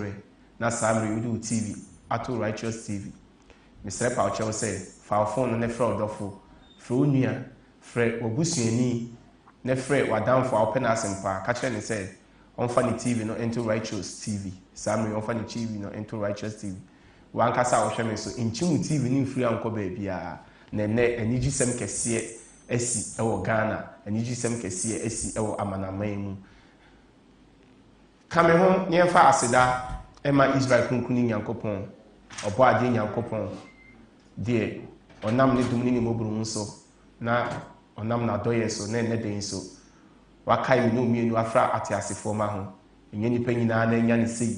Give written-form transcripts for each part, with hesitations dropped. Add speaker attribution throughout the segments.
Speaker 1: bre na samre you TV ato righteous TV Mr. Paucho say fa phone na frɛ odofo frɛ onua frɛ obusuani na frɛ wadamfo a open asempa ka kyerɛ ne sɛ onfa ne TV no into righteous TV samre onfa ne TV no into righteous TV wankasa a wohwɛ me so nchimu TV ne mfiri ankɔ baabia na ne anigisɛm kɛseɛ asi ɛwɔ Ghana anigisɛm kɛseɛ asi ɛwɔ amanaman mu kame ho ne yɛmfa aseda ɛma Israel kunkuni Nyankopɔn ɔbɔ ade Nyankopɔn deɛ ɔnam ne dum ne mmɔborɔmu so na ɔnam na dɔyɛ so na ɛnɛ den so wakae me no mienu afra ate asefoɔ ma ho ɛnyɛ nipa nyinaa na nya ne sei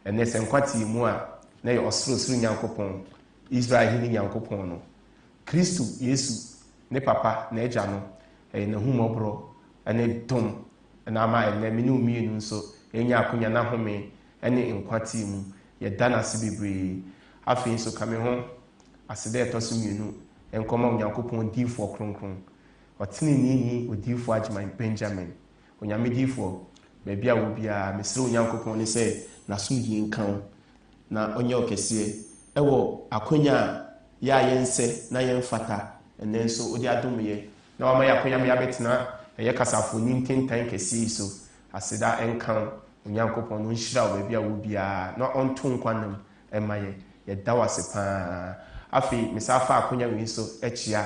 Speaker 1: ɛnɛ sɛ nkwati mu a na yɛ ɔsorosoro Nyankopɔn Israel hini Nyankopɔn no KRISTO Yesu ne papa na agya no ɛyɛ na humɔborɔ ɛne dom na ama ɛnɛ me no mienu nso ɛnya akonya na home ɛne nkwati mu yɛda na ase bebree afei nso kame ho aseda ɛtɔ so mienu ɛnkɔma Nyankopɔn diifoɔ kronkron ɔtenenee odiifoɔ Agyeman Benjamin onyame diifoɔ baabi a wo biara mesrɛ Nyankopɔn ne sɛ n'asomdwie nka wo na ɔnyɛ ɔkɛseɛ ɛwɔ akonya a yɛnsɛ na yɛmfata ɛnɛ nso wode adomyɛ na wama yɛ akonya ma yɛabɛtena ɛyɛ kasafo ni ntentan kɛseɛ yi so aseda ɛnka wo Nyankopɔn no nhyira wo baabi a wo biara na ɔnto nkwanam ɛma yɛda wo ase paa afei mesa fa akonya wei so akyia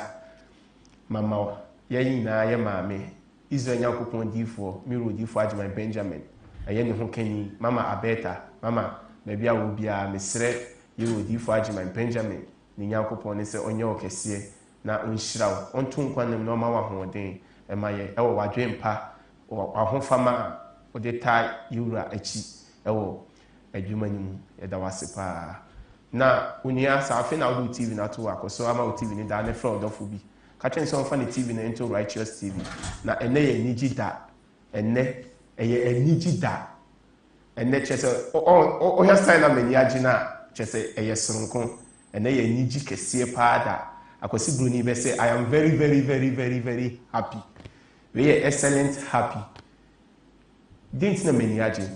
Speaker 1: mama yɛ nyinaa yɛ maame Israel Nyankopɔn diifoɔ miro diifoɔ Agyeman Benjamin ɛyɛ ne ho kanyi mama Abeta mama baabi a wo biara mesrɛ yɛwɔ diifoɔ Agyeman Benjamin ne Nyankopɔn ne sɛ ɔnyɛ ɔkɛseɛ na ɔnhyira wo ɔnto nkwanam na ɔma wo ahoɔden ɛma yɛ ɛwɔ wadwempa ahofama a wode taa yɛwura akyi ɛwɔ adwuma no mu yɛda wo ase paa na onua saa afei na wode TV no ato wɔ akɔ so ama wo TV no daa ne frɛ ɔdɔfo bi ka kyɛn sɛ ɔmfa ne TV no into righteous TV na ɛnɛ yɛ anigye da ɛnɛ ɛyɛ anigye da ɛnɛ kyɛ sɛ ɔhwɛ sign na m'ani agye no a kyɛ sɛ ɛyɛ soronko ɛnɛ yɛ anigye kɛseɛ paa da akwasi buroni bɛ sɛ I am very very very very very happy we are excellent happy didn't na m'ani agye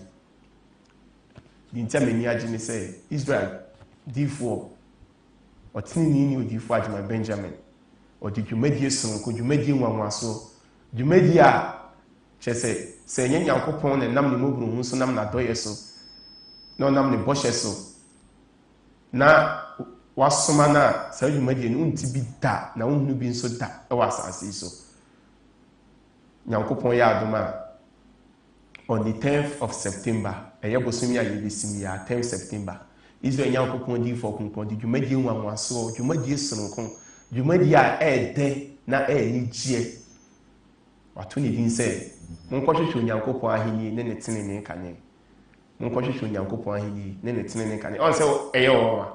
Speaker 1: didn't m'ani agye ne sɛ Israel D4 ɔtenenee ne odiifoɔ Agyeman Benjamin ɔde dwumadie soronko dwumadie nwanwaso dwumadie a kyɛ sɛ ɛnyɛ Nyankopɔn na nam ne mmɔborɔmu so nam n'adɔyɛ so na ɔnam ne bɔhyɛ so na wasoma no a saa dwumadie no wonti bi da na wohunu bi nso da ɛwɔ asase yi so Nyankopɔn yɛ adom a on the 10th of September ɛyɛ bosomi a yɛbɛsim yɛ 10th September Israel Nyankopɔn diifoɔ kronkron de dwumadie nwanwaso dwumadie soronko dwumadie a ɛɛdɛ na ɛɛnigyeɛ wato ne din sɛ monkɔhwehwɛ Onyankopɔn ahenni ne ne tenenee kane monkɔhwehwɛ Onyankopɔn ahenni ne ne tenenee kane ɔn sɛ ɛyɛ wɔn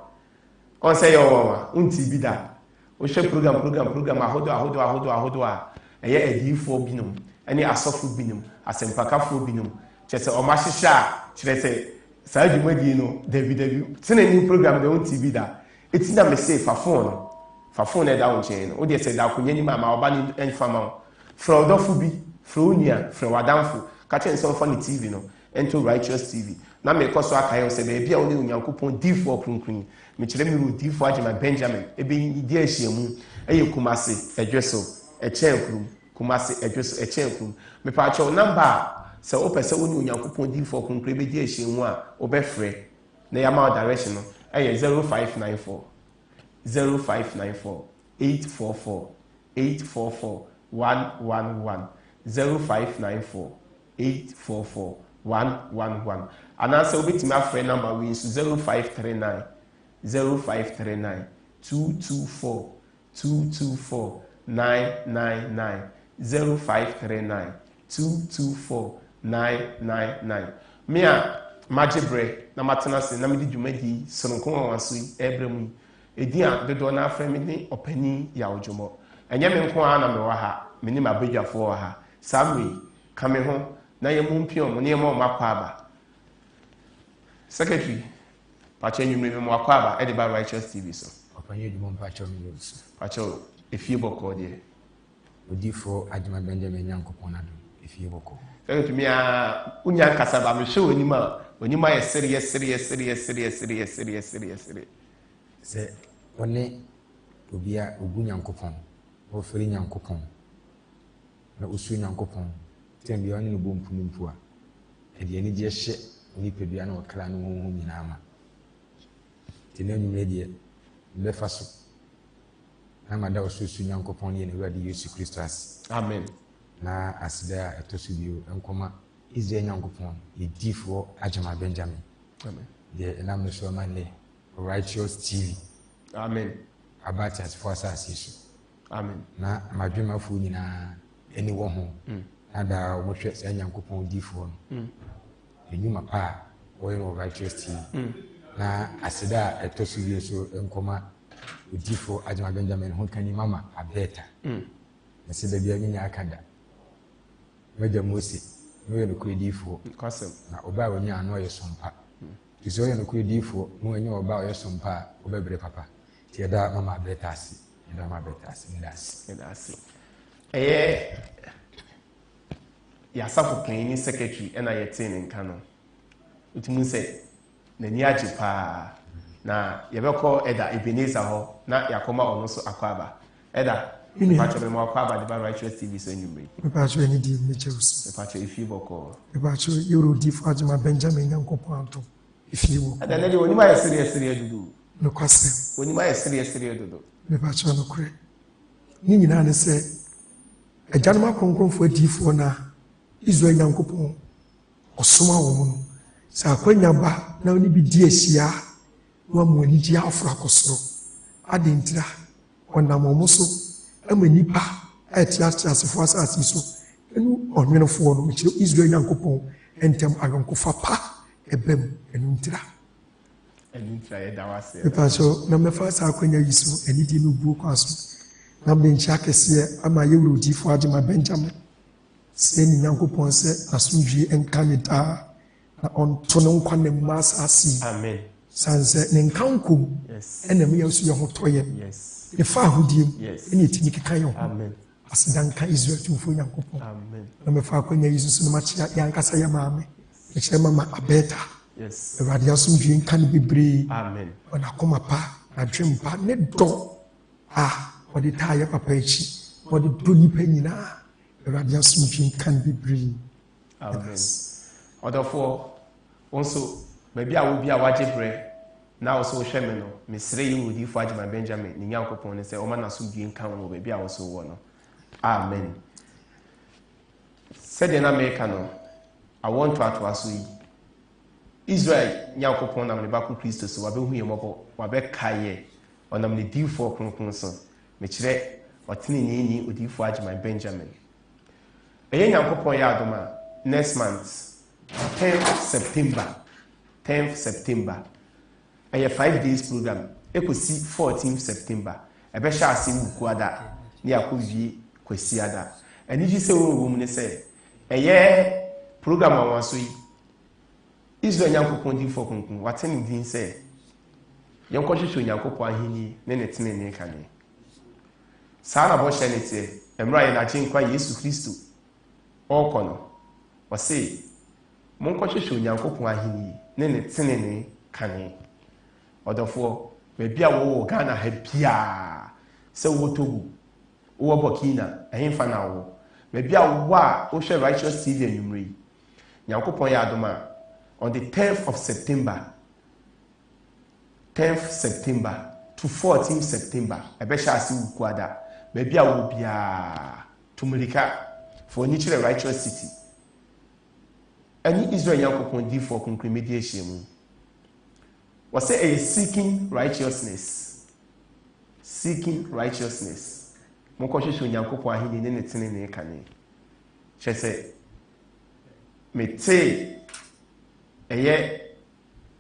Speaker 1: a wonti bi da wohwɛ program ahodoɔ a ɛyɛ adiifoɔ binom ɛne asɔfo binom asɛmpakafoɔ binom kyerɛ sɛ ɔma hyehyɛ a kyerɛ sɛ saa dwumadie no dabi tenenee program de wonti bi da ɛti na mese fafon no ɛda wo nkyɛn no wodeɛ sɛ da akonya nim ama ɔba ne ɛmfama wo frɛ ɔdɔfo bi frɛ onua frɛ wadamfo ka kyerɛ sɛ ɔmfa ne TV no into righteous TV na mekɔ so akae wo sɛ baabi a wo ne Onyankopɔn diifoɔ kronkron mekyerɛ me wɔ diifoɔ Agyeman Benjamin ɛbɛdi ahyiamu ɛyɛ Kumase ɛdwe so ɛkyɛn kurom Kumase ɛdwe so ɛkyɛn kurom mepaakyɛ wo namba a sɛ wopɛ sɛ wo ne Onyankopɔn diifoɔ kronkron ɛbɛdi ahyiamu a wobɛfrɛ na yɛama wo direction no ɛyɛ 0594 844 111 0594 844 111 anaasɛ wobɛtumi afrɛ number wei nso 0539 224 999 0539 224 999 me a magye brɛ na matena se na mede dwumadi soronko wanwaso yi ɛbrɛ mu ɛdi a dodoɔ no afrɛ me ne ɔpani yawodwomɔ ɛnyɛ me nko a na mewɔ ha me ne m'abadwafoɔ wɔ ha saa mmere ka me ho na yɛmu mpion mo ne yɛma ɔmo akɔ aba secretary pakyɛ nwumire me mo akɔ aba ɛde ba righteous TV so
Speaker 2: ɔpani edwuma pakyɛ me
Speaker 1: pakyɛ efie bɔkɔɔ deɛ
Speaker 2: odiifoɔ Agyeman Benjamin Nyankopɔn adom if you boko.
Speaker 1: To me, Unya Casaba, show anima, when you might serious.
Speaker 2: Say, only Ubia Ugunyan coupon, or Ferinyan coupon. No Usuyan coupon, 10 beyond the boom Pumpua, and the energy shit, Nipiano clan home in Ama. Tenenee media, Befaso. Amada Usuyan coupon in where the use Christus.
Speaker 1: Amen.
Speaker 2: Na asida etosubio enkoma Israel nyankopon edifo Ajama Benjamin.
Speaker 1: Amen.
Speaker 2: The enam so manle Righteous TV.
Speaker 1: Amen.
Speaker 2: About as for us.
Speaker 1: Amen.
Speaker 2: Na madwema fu nyina eni wo ho. Na da wo hwe se nyankopon edifo no. Enyuma pa wo no Righteous TV. Na asida etosubio so enkoma edifo Ajama Benjamin ho kani mama abeta. Na se da bia nya akada. Meja Mose, no yɛ nokwedifo. Na ɔba wɔ nya ano yɛ sompa. Tisi ɔyɛ nokwedifo, no anya ɔba ɔyɛ sompa, ɔbɛbrɛ papa. Ti ɛda mama abɛta ase. Ɛda mama abɛta ase, ɛda ase.
Speaker 1: Ɛyɛ yasafo panyin secretary ɛna yɛte ne nka no. Otumu sɛ n'ani agye paa. Na yɛbɛkɔ ɛda Ebenezer hɔ na yakɔma ɔno so akɔ aba. Ɛda Pacho me mo kwa ba Righteous TV so nyumre.
Speaker 3: Me pacho eni di me cheus.
Speaker 1: Me pacho ifi boko.
Speaker 3: Me pacho yoro di Ajama Benjamin Nyankopon anto. Ifi wo.
Speaker 1: Ada na de oni ma yɛ serious dudu.
Speaker 3: No kwasem.
Speaker 1: Oni ma yɛ serious dudu.
Speaker 3: Me pacho no kure. Ni nyina ne sɛ agyanoma kronkronfo adifo na Israel Nyankopon ɔsoma wo no. Sɛ akwanya ba na oni bi di ahyia wa mo ani di afra kosoro. Ade ntira ɔnam ɔmo so ama nipa atiatia asefo asase so enu onwenofo no mechiro Israel Nyankopon entem agonkofa pa ebem enu ntira
Speaker 1: yɛ dawase
Speaker 3: epaso na mefa sa akwanya yiso eni di no buo kwaso na benchi akese ama yewrodi fo Ajama Benjamin se ni Nyankopon se asomdwie enka ne da na onto ne nkwa ne masa asi
Speaker 1: amen
Speaker 3: sanse ne nkankom enam yesu ye ho toye
Speaker 1: yes
Speaker 3: the far who deem any thing you can.
Speaker 1: Amen.
Speaker 3: Asidanka Israel to for Yankopon.
Speaker 1: Amen.
Speaker 3: No me fa kwanya Jesus no machi yankasa ya maame. E chere mama abeta.
Speaker 1: Yes.
Speaker 3: Ewade asum dwen kan bebre.
Speaker 1: Amen.
Speaker 3: Ona koma pa na dwem pa ne do. Odi ta ya papa echi. Odi do nipa nyina. Ewade asum dwen kan bebre.
Speaker 1: Amen. Odofo also maybe I will be a waje bre. Now so hwɛ me no mesrɛ yi wodi fo Ajama Benjamin ni Nyankopon ne sɛ ɔma na so dwen kan wo be bia wo so wo no amen sɛde na meka no I want to aso yi Israel Nyankopon nam ne ba KRISTO so wabɛhu yɛ mɔbɔ wabɛka yɛ ɔnam ne difo kronkron so mekyerɛ ɔtenenee ni odi fo Ajama Benjamin ɛyɛ Nyankopon yɛ adoma next month 10th September a 5 days program. Ekosi 14th September. Ebe sha ase wuku ada. Ni akowie kwasi ada. Ani ji se wo mu ne se. Program awon so yi. Israel Nyankopon di fo kunkun. Wate ni din se. Yenko hwehwe Nyankopon ahini ne ne tenene kane. Saa na bo hye ne tie. Emra ye na chinkwa Yesu Kristo. Okono. Wase monko hwehwe Nyankopon ahini ne ne tenene kane. Odofo bebi a wo Ghana ha bia se wo Togo wo Burkina ehimfa na wo bebi a wo a wo hwe Righteous TV anumre Nyankopon ya adoma on the 10th of September to 14th September ebe sha ase wuku ada bebi a wo bia tumulika for ni chire Righteous City ani Israel Nyankopon di for konkremedi ehyiemu was say a seeking righteousness. Moko hwehwe Nyankopon ahini ne tenene kane. Hye se mete eye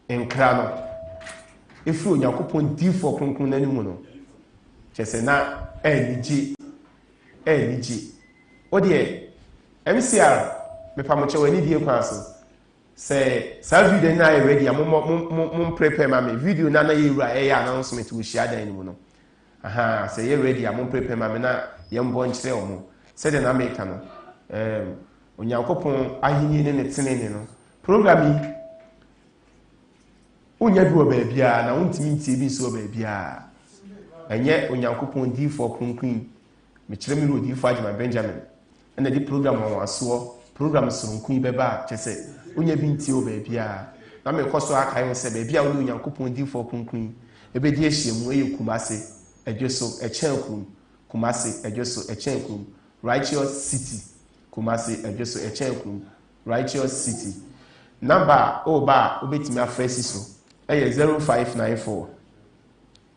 Speaker 1: enkra no. Efu Nyankopon difo kronkron nanimu no. Hye se na eniji. Odie MCR me pamoche wani die kwaso. Say sa video na e ready mum prepare ma me video na ye wura e announcement wo hia dan ni mu no say ye ready mum prepare ma me na ye mbo nkyere o mu say the na make no onyankopɔn ahenni ne tenene no program yi unya bi wɔ baabi a na wontimi ntie bi nso wɔ baabi a ɛnyɛ onyankopɔn diifoɔ kronkron mekyerɛ me no diifoɔ Agyeman Benjamin ɛna di program wɔn asoɔ program soronko yi bɛba a kyɛ sɛ unya bi ntie wɔ baabi a na mekɔ so akae wo sɛ baabi a wo ne onyankopɔn diifoɔ kronkron ɛbɛdi ahyia mu ɛyɛ Kumase ɛdwo so ɛkyɛn kurom Kumase ɛdwo so ɛkyɛn kurom Righteous City Kumase ɛdwo so ɛkyɛn kurom Righteous City number ba obetimi afresi so ɛyɛ 0594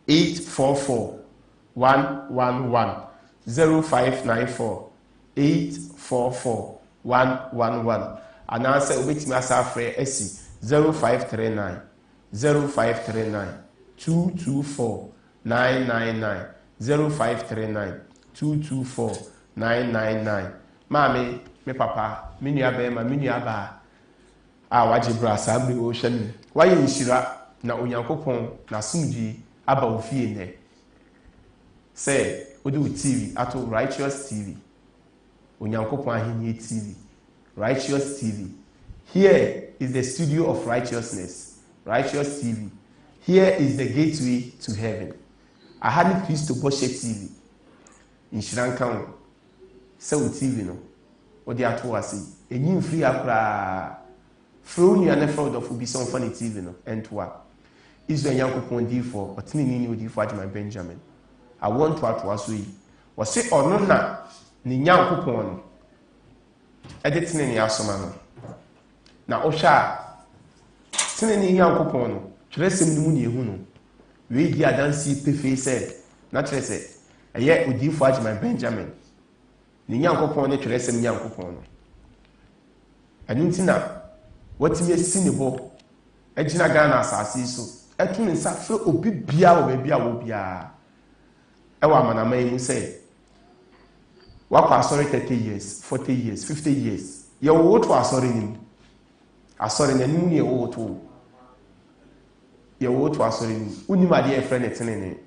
Speaker 1: 844 111 0594 844 111 anaasɛ obetimi asa afrɛ asi 0539 224 999 0539 224 999 maame me papa me nua bɛrima me nua baa a wagye bra saa bere wo hwɛ no wayɛ nhyira na onyankopɔn n'asomdwie aba wo fie nnɛ sɛ wode wo TV ato Righteous TV onyankopɔn ahenni TV Righteous TV here is the studio of righteousness Righteous TV here is the gateway to heaven aha ne KRISTO bɔhyɛ TV nhyira nka wo sɛ wo TV no wode ato wase ɛnyi mfiri akoraa Fro ni ane fro dofo bi son funny TV no entwa Israel Yankopon diifoɔ ɔtenenee ni odiifoɔ Agyeman Benjamin I want to aso yi wɔse ɔno na ne Yankopon no ɛde tenenee asoma no na ɔhwɛ a tenenee Yankopon no kyerɛsɛm no mu ne ehu no wei di adansi pefee sɛ na kyerɛ sɛ ɛyɛ odiifoɔ Agyeman Benjamin ne Yankopon ne kyerɛsɛm Yankopon no ɛno nti na watimi esi ne bo agina Ghana asase so etu ne nsa fɛ obi bia wɔ baabi a wɔ bia ɛwɔ amanaman mu sɛ wakɔ asɔre 30 years 40 years 50 years yɛ wo to asɔre nim asɔre n'anim ne yɛ wo to asɔre nim unim adeɛ ɛfrɛ ne tenene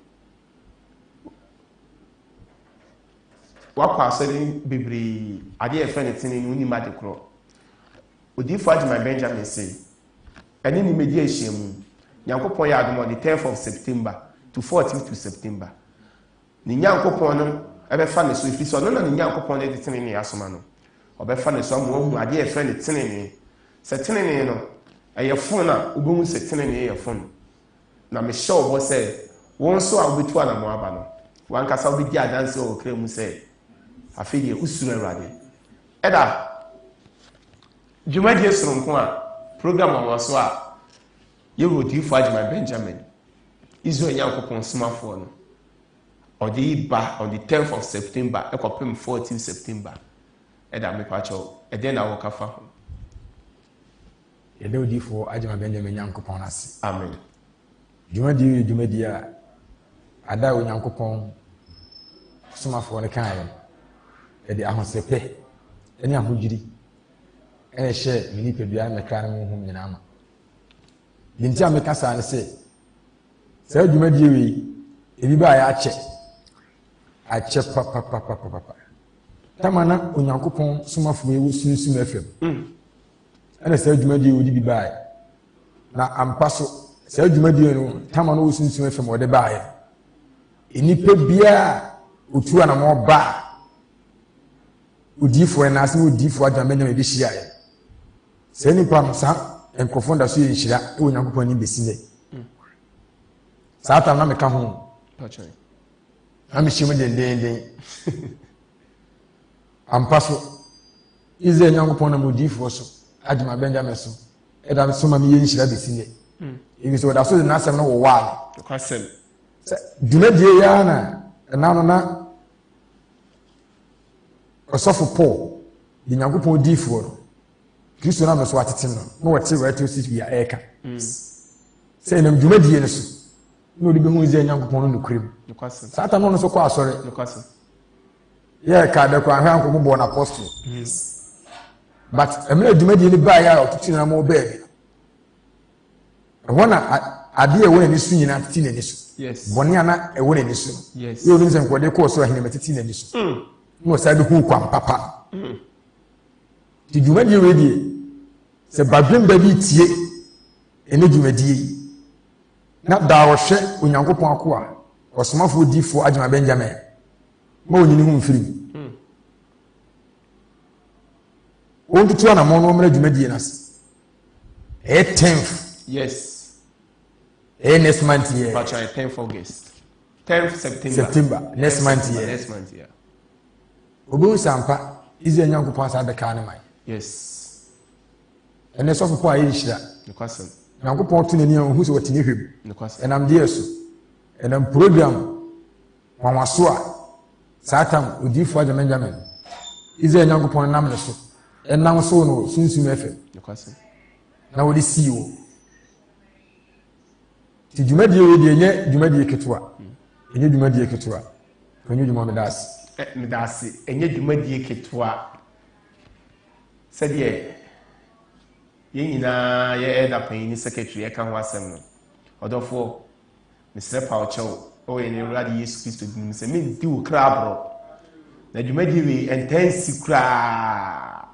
Speaker 1: wakɔ asɔre bebree adeɛ ɛfrɛ ne tenene unim ade korɔ odiifoɔ Agyeman Benjamin say ɛne ne media ahyia mu Nyankopɔn yɛ adom on the 10th of September to 14th to September ne Nyankopɔn no ɛbɛfa ne so ɛfiri sɛ ɔno na ne Nyankopɔn no de tenenee asoma no ɔbɛfa ne so ama wahu adeɛ ɛfrɛ ne tenenee sɛ tenenee no ɛyɛ fon a wobɛhu sɛ tenenee yɛ fon na mehyɛ wo bɔ sɛ wɔn nso a wobɛtu anamo aba no wankasa wobɛdi adanse wɔ kra mu sɛ afei deɛ wosuro Awurade ɛda dwumadie soronko a program awɔ so a yɛwɔ odiifoɔ Agyeman Benjamin Israel Yankopɔn SOMAFO no ɔde yi ba on the 10th of September ɛkɔpem 14th September ɛda mepakyɛw ɛdɛn na wɔka fa ho
Speaker 2: yɛda odiifoɔ Agyeman Benjamin Yankopɔn ase
Speaker 1: amen
Speaker 2: dwumadie a ada Onyankopɔn SOMAFO no kaeɛ yɛde ahosɛpɛ ɛne ahodwiri ɛna hyɛ me nipadua mɛka no ho nyinaa ma yɛnti a meka saa ne sɛ saa dwumadie wei ebi ba yɛ akyɛ papapapapapa tama na Onyankopɔn SOMAFO yi wɔ sunsum FM ɛna saa dwumadie wɔ di bi baeɛ na ampa so saa dwumadie no tama na wɔ sunsum FM wɔde baeɛ enipa biara otu anamɔ ba odiifoɔ na ase odiifoɔ Agyeman Benjamin bi hyiaeɛ sɛ nipa no saa nkurɔfoɔ da so yɛ nhyira ɛwɔ Nyankopɔn anim bɛsi dɛ saa tam na meka ho na mehyia mu dendenden ampa so Israel Nyankopɔn na odiifoɔ so Agyeman Benjamin so ɛda so ma meyɛ nhyira bɛsi dɛ ɛbi sɛ wɔda so de n'asɛm no wɔwaa no sɛ dwumadie yɛa na ɛna no na ɔsɔfo Paul de Nyankopɔn odiifoɔ no KRISTO na so atete no na wɔte Righteous City a ɛka sɛ nam dwumadie no so na ɔde bɛhu Israel Nyankopɔn no nokorɛm saa tam no so kɔ asɔre yɛ ka da kɔ ahwɛ ankɔmɔ bɔ na apostle but ɛmɛ dwumadie no baeɛ a ɔtete na ma ɔbaabi ɛhɔ na adeɛ ɛwɔ n'ani so nyinaa tete n'ani so bɔne a na ɛwɔ n'ani so yɛ ɔnim sɛ nkɔde kɔɔ so ahenema tete n'ani so na ɔsaa bɛhu kwan papa ti dwumadi wedi se badwem ba bi tie ene dwumadi na da wo hwe onyankopon akoa osomafo difo agema Benjamin ma onyini hu mfiri on tutu na mo no mra dwumadi nas 10th
Speaker 1: yes
Speaker 2: next month here
Speaker 1: but 10th August 10th
Speaker 2: September next month here
Speaker 1: next month here
Speaker 2: obu sampa izi enyankopon asa beka ne mai
Speaker 1: yes
Speaker 2: ene so fo ayi hira
Speaker 1: nkwasem
Speaker 2: nyankopon to nani hu so watini hwem
Speaker 1: nkwasem
Speaker 2: enam de eso enam program wanwaso a satam odifo agema Benjamin izi enyankopon nam ne so enam so no sunsun efe
Speaker 1: nkwasem
Speaker 2: na wodi CEO ti dwumadi we de enye dwumadi ketewa enye dwumadi ketewa enye dwumadi das
Speaker 1: medase enye dwumadi ketewa sɛdeɛ yɛn nyinaa yɛ ɛda panyin secretary ɛka ho asɛm no ɔdɔfoɔ mesrɛ pa ɔkyɛw ɔyɛ ne Awurade Yesu Kristo dim sɛ mendi wo kra aborɔ na dwumadi we ɛntansi koraa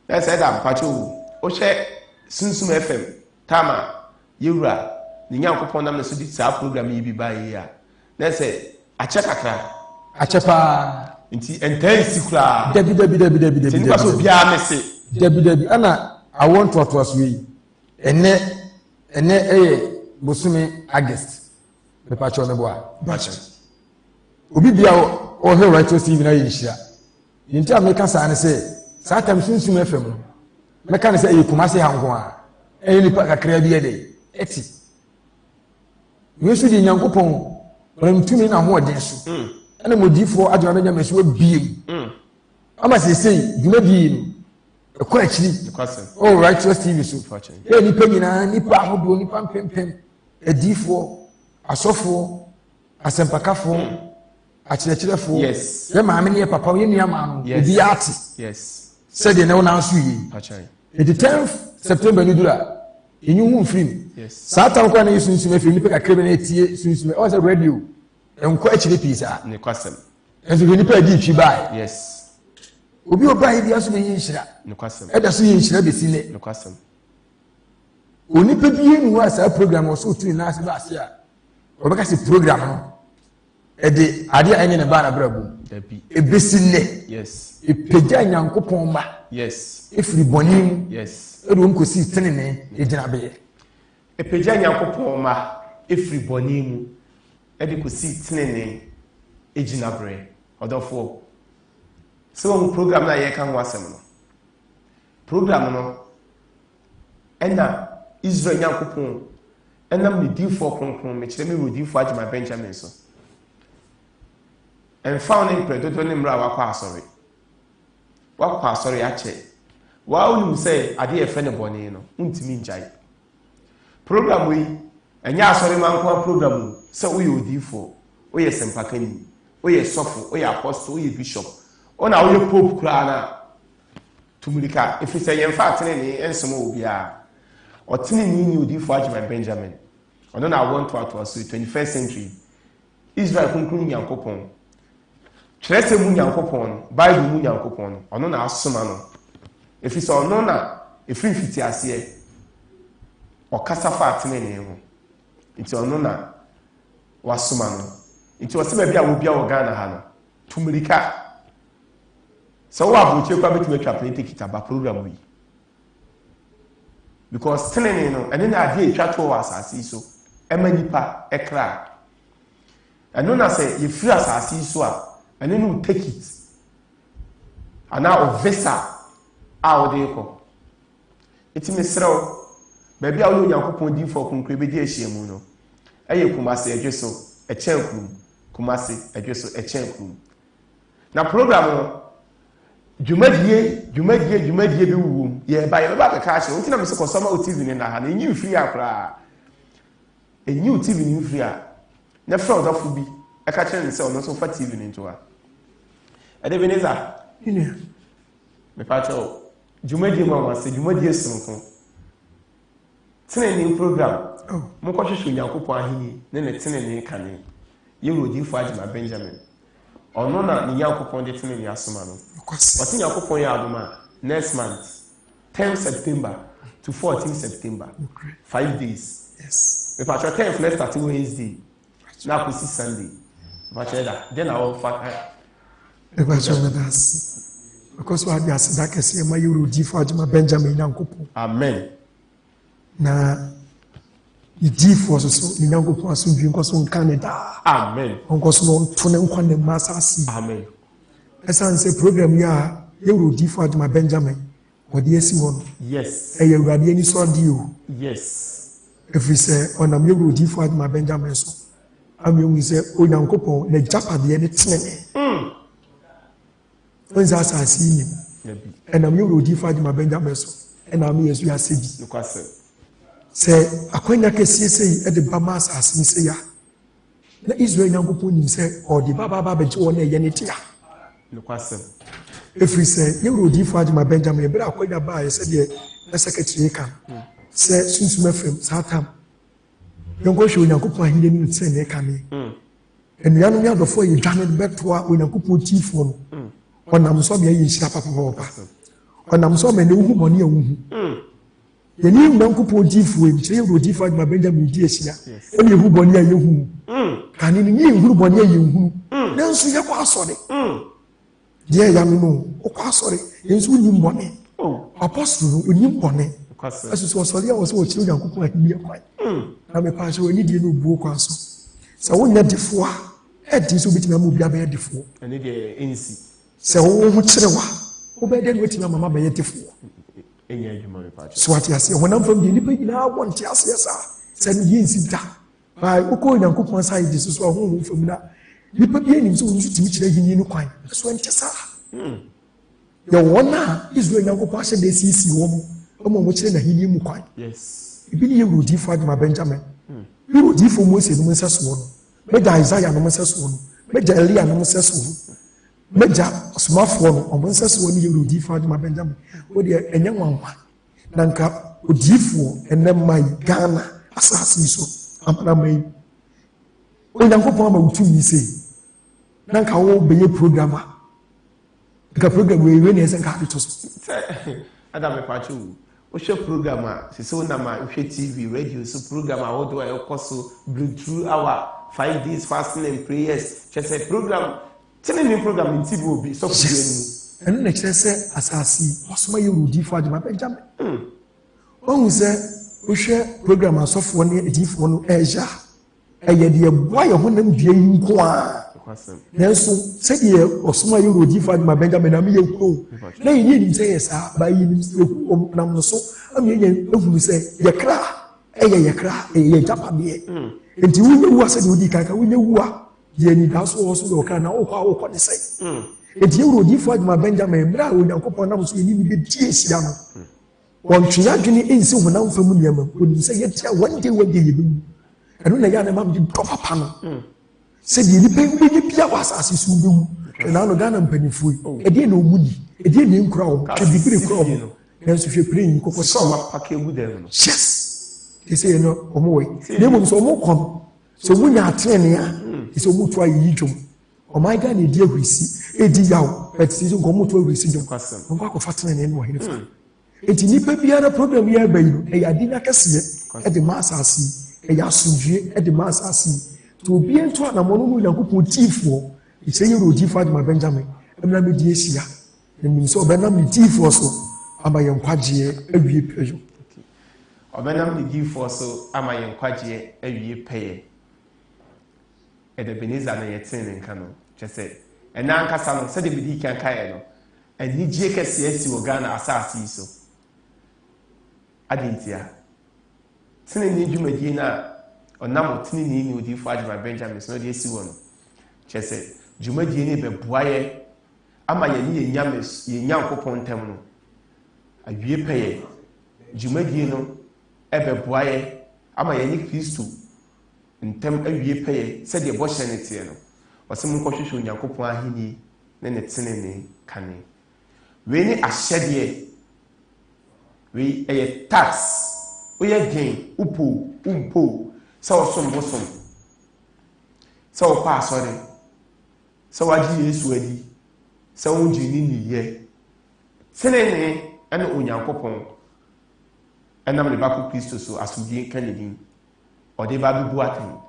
Speaker 1: na sɛ ɛda mpakyɛw wohyɛ Sunsum FM tama yewura ne Nyankopɔn nam na so di saa program yi bi ba yi a na sɛ akyɛ kakra
Speaker 2: akyɛ pa
Speaker 1: nti ɛntansi koraa
Speaker 2: dabi
Speaker 1: nipa so biara me se
Speaker 2: dabi ana awon to so yi ene bosumi August me pa cho me boa obi bia o he right to see na yinhia yinti America sa ne se saa tam Sunsum FM no me kan se e Kumasi hanko a e nipa kakra bi ede eti Yesu di Nyankopɔn ramtumi na ho ɔden so ene modifo agema Benjamin so abiem ama sesei dwumadi no ekɔ akyiri oh righteous TV so e nipa nyina nipa ahodo nipa mpempem adifo asɔfo asempakafo akyerɛkyerɛfo
Speaker 1: yes
Speaker 2: ye maame ne papa ye nua maano obi ate
Speaker 1: yes
Speaker 2: said ne wona so yi the 10th September ni dura enyu hu mfiri saa tam kwa na Sunsum efi nipa kakra na etie Sunsum o say radio enko akyire pisa
Speaker 1: ne kwasem
Speaker 2: enso nipa di twi bai
Speaker 1: yes
Speaker 2: obi obai bi aso be yinhyira
Speaker 1: ne kwasem
Speaker 2: eda so yinhyira be sile
Speaker 1: ne kwasem
Speaker 2: onipa bi enu asa program o so tiri na ase ba ase a obeka se program no ede ade a enye ne ba na brabu
Speaker 1: dabi
Speaker 2: ebesile
Speaker 1: yes
Speaker 2: epeja Nyankopɔn ba
Speaker 1: yes
Speaker 2: efiri bonim
Speaker 1: yes
Speaker 2: edo nkosi tenene egyina be
Speaker 1: epagya Nyankopɔn ma efiri bɔne mu ɛde kosi tenene egyina brɛ ɔdɔfoɔ sɛ wɔn program na yɛka ho asɛm no program no ɛna Israel Nyankopɔn ɛnam ne difoɔ kronkron mekyerɛ me rodifo agema Benjamin so ɛmfa ne mpɛ dodo ne mmra wakɔ asɔre akyɛ wonim sɛ ade yɛfɛ ne bɔne no wontumi ngyae program yi ɛnyɛ asɔre mankoa program sɛ woyɛ odifo woyɛ sempakani woyɛ sɔfo woyɛ apostle woyɛ bishop ona woyɛ pope koraa na tumurika ɛfiri sɛ yɛmfa atenene ɛnsom wɔ biara ɔtenene ni odifo agema Benjamin ɔno na awɔ ntoatoa so 21st century Israel kronkron Nyankopɔn kyerɛsɛ mu Nyankopɔn no Bible mu Nyankopɔn no ɔno na asoma no ɛfiri sɛ ɔno na ɛfiri mfiti aseɛ ɔkasa fa atenene ho nti ɔno na wasoma no nti ɔsɛ baabi a wobia wɔ Ghana ha no tumurika sɛ wo abrokyire kwa betumi atwa plate kitaba program yi because tenene no ɛne na ade atwa to wɔ asase so ɛma nipa ɛkra ɛno na sɛ yɛfiri asase so a ɛne no take it ana ovesa a wode kɔ eti mesrɛw baabi a wo Nyankopɔn difo konkre bedi ahyia mu no ɛyɛ Kumasi adwe so ɛkyɛn krum Kumasi adwe so ɛkyɛn krum na program no dwumadie bi wuwom yɛ ba bɛka ahyɛ nti na me se kɔsɔma o TV ne na ha na enyi mfiri akora enyi o TV ne mfiri a na fra odafo bi ɛka kyerɛ ne sɛ ɔno nso fa TV ne nto a ɛde bi ne za me pa kyɛw dwumadie ma wase dwumadie sonko tenene program mo kɔhwehwɛ Nyankopɔn ahenni ne ne tenene kane yɛwɔ odifo agema Benjamin ɔno na ne Nyankopɔn de tenene asoma no ɔte Nyankopɔn yɛ adom a next month 10 September to 14 September 5 days.
Speaker 3: Yes.
Speaker 1: If I try 10 let's start Wednesday now we see Sunday. If I try that then I will find
Speaker 3: if I show with us because we are just that case my you di for Adwuma Benjamin Nyankopon.
Speaker 1: Amen.
Speaker 3: Na di for so ni Nyankopon asundwi nkoso Canada.
Speaker 1: Amen.
Speaker 3: Nkoso no to ne nkwa ne masasi.
Speaker 1: Amen.
Speaker 3: Esan say program ya you di for Adwuma Benjamin. What do you see one?
Speaker 1: Yes.
Speaker 3: And you are the any sort deal.
Speaker 1: Yes.
Speaker 3: If we say on a mule di for my Benjamin so, I mean we say oh Nyankopon the Japa the any Tenenee. When that I see him, and a mule di for my Benjamin so, and I mean as we are saying. Say akwanya kesi say at the Bamas as me say ya. Na Israel Nyankopon him say or the Baba be jo na yeniti ya. If we say you will defraud my Benjamin, but I quite a buy, said the secretary can say, since my friend, Satam, you go show Yakupa, he didn't say they can. And the young man before you done it back to what when Yakupu chief one. When I'm so many shop up over. When I'm so many money. The new Yakupu chief will say you will defraud my Benjamin this year. And you who bonny you can you who bonny you. Then so you are sorry. Dear Yamino, oh, sorry, yes, we need money. Oh, apostle, we need money. As it was sorry, I was watching young people like me. I'm a pastor, we need you book also. So when that before, at this will be my movie about before. And it is so, what's the one? Who better waiting on Mamma by before? So what you say, when I'm from the Nipper, I want to ask, yes, sir. Send me in that. By Oko and Coupon side, this is what home from that. You put in so you to meet the coin. So when Tessa, your one is when you pass the CC woman, which then he knew coin. Yes, you will defraud my Benjamin. You will defraud Moses and Moses one. Major Isaiah and Moses one. Major Elia and Moses one. Major SOMAFO or Moses one. You will defraud my Benjamin. What dear and young one. Nanka would defraud and then my Ghana assassin so. I'm not made. When I'm going to me say. Nanka wo be a programmer. The program we win is a capital.
Speaker 1: Adam Pachu, what's your programmer? So nama TV, radio, so programmer, how do I also break through our 5 days fasting and prayers? Just a program, Tenenee program in TV will be so good.
Speaker 3: And next say, as I see, what's my you defraud my Benjamin? One say, we share program as of 1 year, if one Asia. And yet, the boy of one name being qua. Nanso sɛdeɛ ɔsoma yɛ rodi fa ma Benjamin na me yɛkuo na yɛnyɛ nim sɛ yɛ saa ba yɛnim sɛ nam no so ama yɛnyɛ ehunu sɛ yɛkra ɛyɛ yɛkra ɛyɛ japadeɛ nti wonyɛ wu asɛ de odi kanka wonyɛ wu a deɛ ni da so wɔ so ɔkra na wokɔ ne sɛ nti yɛ rodi fa ma Benjamin mmerɛ a Onyankopɔn nam so yɛnim bi die hyia no wɔntwe adwene ɛnsi honam fam nneɛma onim sɛ yɛtia one day yɛbɛwu ɛno na yɛ anama de dɔ papa no said the independent Pia was as his womb, and I know Ghana penny food. A dear no woody, a dear name crowd, can be pretty crowd. Then if you're praying, Coco Summer, packet with them. Yes, they say no, or more. They won't so more come. So when you are 10 years, it's a more try you. Oh my God, a dear we see, a dear, but season come to receive your custom. No back of fattening anywhere. It's in the program here by you, a dinner cassia at the mass I see, a yasuji at the mass I see. To be into an amonu Yakupu T4, he say you will defraud my Benjamin. I'm not with Yesia. And means so Benjamin T4 so. Am I young Quagie every pleasure?
Speaker 1: Or Benjamin T4 so. Am I young Quagie every pay? At the Benizan and yet saying Cano, just said. And now Cassano said he can Kayano. And he JKCS will Ghana assassin so. I didn't hear. Tenenee you Medina. Onam Tenenee ni odi fa Adwuma Benjamin so de esi wo no chese dwumadie ni bebuaye ama ye ni yenyames ye Nyankopon ntem no awie peye dwumadie no ebebuaye ama ye ni Kristo ntem awie peye se de bo hye ne tie no osem nkwohwehwe Nyankopon ahini ne Tenenee kane we ni ahyede we tax we gain umpo so bosom so pa sorry so waji Yesu adi so wonji ni ye Tenenee and Onyankopon and I'm the back of Christo so as we Kennedy or the Babu Boatin.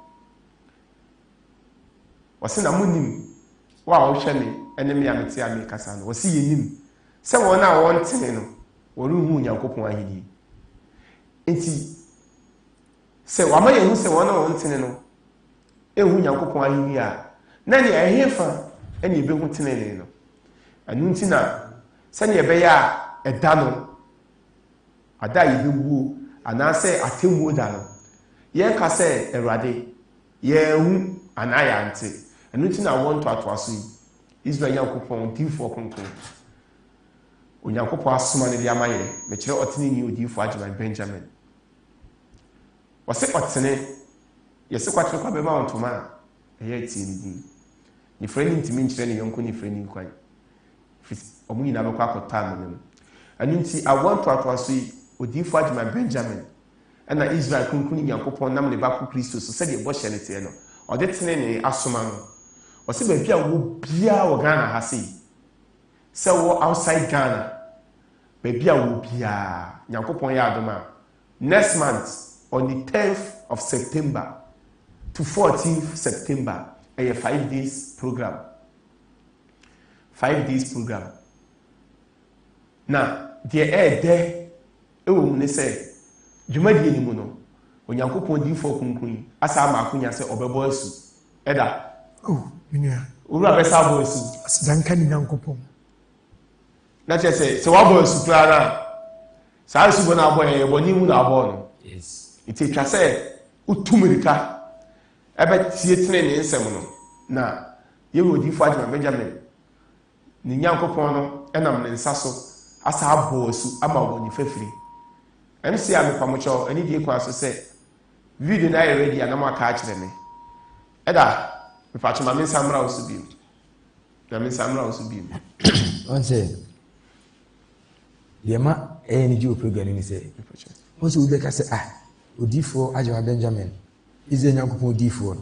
Speaker 1: Was in a moonim. Wow, Shelly, enemy Amitia Mikasan, was seeing him. Someone now wants Teneno or Onyankopon. Inti say, Wama, you say one on Teneno. Onyankopon here. Nanny, I hear from any big Teneno. And Nuntina, send your bear a dano. A die you woo, and I say a team woodano. Ye can say a rade, ye and I auntie. And Nuntina want to atwasui. Israel Yankopon, deal for conclude. Onyankopon Sumani Yamaye, Metro Otini, you deal for Benjamin. Was it Otene? Yes, what you come about to man. A year team. Ni friend to me, training young Conny friending quite. Omuni never quack time. And you see, I want to atwasui. Odi for my Benjamin and na Israel kunkuni Yankopon nam le ba ku Kristo so said ye bo hye no o de Tenenee asoma no o se ba bia wo bia wo Ghana ha sei se wo outside Ghana ba bia wo bia Yankopon ya adoma next month on the 10th of September to 14th September a 5 days program na the there ne say dwumadi ni mu no Onyankopon di fo kunkun asa ma akunya se obebo asu eda
Speaker 3: minia
Speaker 1: owura be sa bo asu
Speaker 3: asidanka ni Nyankopon
Speaker 1: na che se wa bo asu klara sa asu bo na abo ye boni mu na abo no
Speaker 2: yes
Speaker 1: iti twa se utumirika ebe tie Tenenee nsem no na ye wo di fo adima Benjamin ni Nyankopon no enam ne nsa so asa abo asu ama wo ni fafiri MC amepamocho ani die kwa so se video na ready anama ka akire me eda me fa chama me samra osubi na me samra osubi
Speaker 2: on say yema ni ji program ni say on say we be ka say odifo Ajama Benjamin ize Nyankopon odifo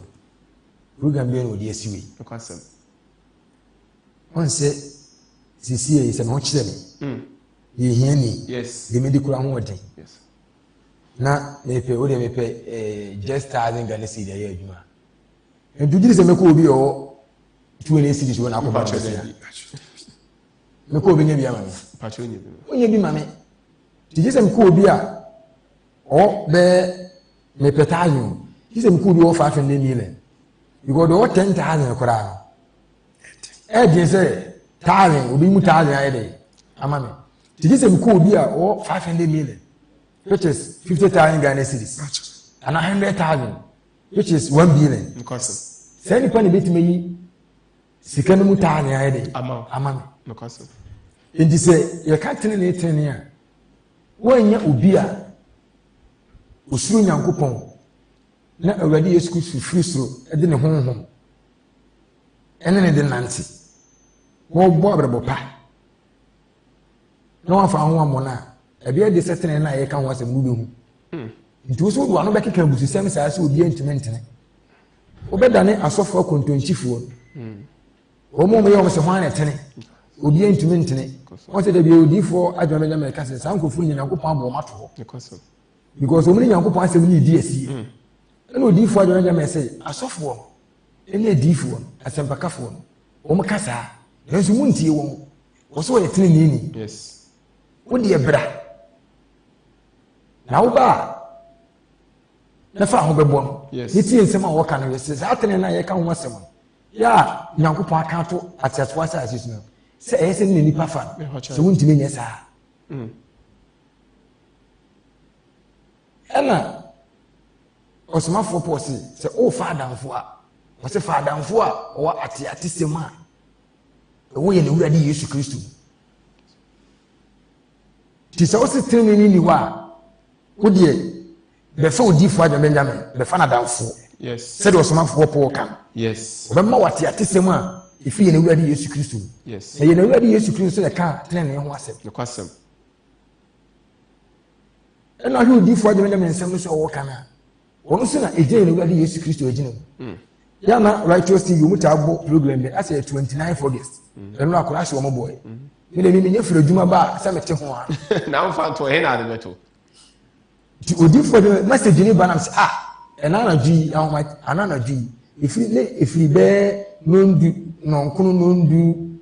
Speaker 2: program be no odi asiwe
Speaker 1: okasem
Speaker 2: on say sisi e se no kire me ye hiani
Speaker 1: yes
Speaker 2: de medical ahodi
Speaker 1: yes
Speaker 2: na mepe o de mepe just starting Ghana city ya adwuma en dudiri se meko obi o 20 cities wona akọ ba chese meko obi nya bi ama
Speaker 1: patroni
Speaker 2: onye bi mame dije se meko obi a o be mepe tayo dije meko obi o 500 million because o 10,000 kora e de se tayo obi mu tayo ayede ama me dije se meko obi a o 500 million which is 50,000 Ghana cedis and 100,000 which is 1 billion
Speaker 1: because
Speaker 2: say ni pani bit me sika no mutane ayede ama me
Speaker 1: because
Speaker 2: enti say ye ka Tenenee a wanya obi a osuru Nyankopon na awurade Yesu Kristo frisro e de ne honhom ene ne de nanti wo bo abrabo pa no afa ho amona ebia de setene na ye kan ho asem mu behu nti so do anu be keka busu sem saa se obi entmentene obedane asofo kontonchifo o mo me yo se ho an etene obi entmentene o se de bi odifo Ajama Benjamin ka se sankofu ni Nyankopon abo mato because omni Nyankopon asem ni di asi na odifo Ajama Benjamin se asofo ene edifo asempakafo o mo kasa enso muntie wo wo so ye Tenenee ni
Speaker 1: yes
Speaker 2: wo de ebra na wo ba na fa ho bebo no
Speaker 1: yes
Speaker 2: ni tie nsem a wo ka no yes sa Tenenee na ye ka ho asem ya Nyankopon aka to atiato asa asis no se e se ni nipa fa se wuntime nye sa ena osomafo posi se o fa adamfo a wo se fa adamfo a wo atiate sem a wo ye ne wurade Yesu Kristo ti se wo se Tenenee ni wa wo de be fa odifo Ajama Benjamin be fa na adamfo
Speaker 1: yes
Speaker 2: se de osomafo po kan
Speaker 1: yes
Speaker 2: be ma watiate sem a ifi ye ne wurade Yesu Kristo
Speaker 1: yes
Speaker 2: ye ne wurade Yesu Kristo le ka Tenenee ho asem
Speaker 1: okasem
Speaker 2: ena hu odifo Ajama Benjamin sem no so wo kan a wono so na eje ne wurade Yesu Kristo ejina ya na righteous TV mu ta agbo program be as 29 August eno akora se wo mo boy me de me nyefira dwuma ba se mete ho a
Speaker 1: na mfa to he na de beto
Speaker 2: ti odi for the message ni ba na say enana dwi anana dwi ifiri be nonkunu nondu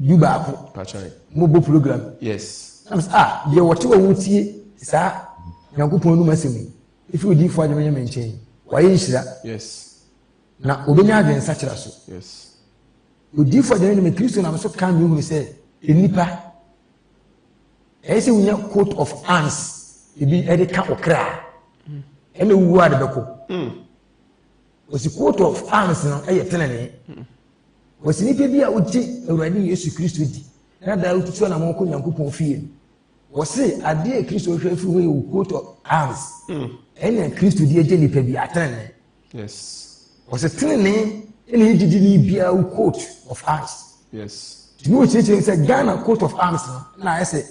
Speaker 2: duba ko
Speaker 1: pachai
Speaker 2: mo bo program
Speaker 1: yes
Speaker 2: am say ye wote wo tie sa Nyankopon nu masemi ifiri odi for adwuma nyame nchen wa ye nhira
Speaker 1: yes
Speaker 2: na obenya adwen sa kira so
Speaker 1: yes
Speaker 2: odi for adwuma nyame Kristo na so kan yu hu say enipa ese wunya coat of arms ebi edeka okra ene wuwa de beko osi coat of arms no eye tenene osi nipa bi a uti Awurade Yesu Kristo di na da ututu na monko Nyankopon fie wosi ade Kristo hwe fi wo coat of arms ene Kristo di eje nipa bi atenene
Speaker 1: yes
Speaker 2: wosi tenene ene didi ni bia coat of arms
Speaker 1: yes
Speaker 2: no cheche say Ghana coat of arms na ese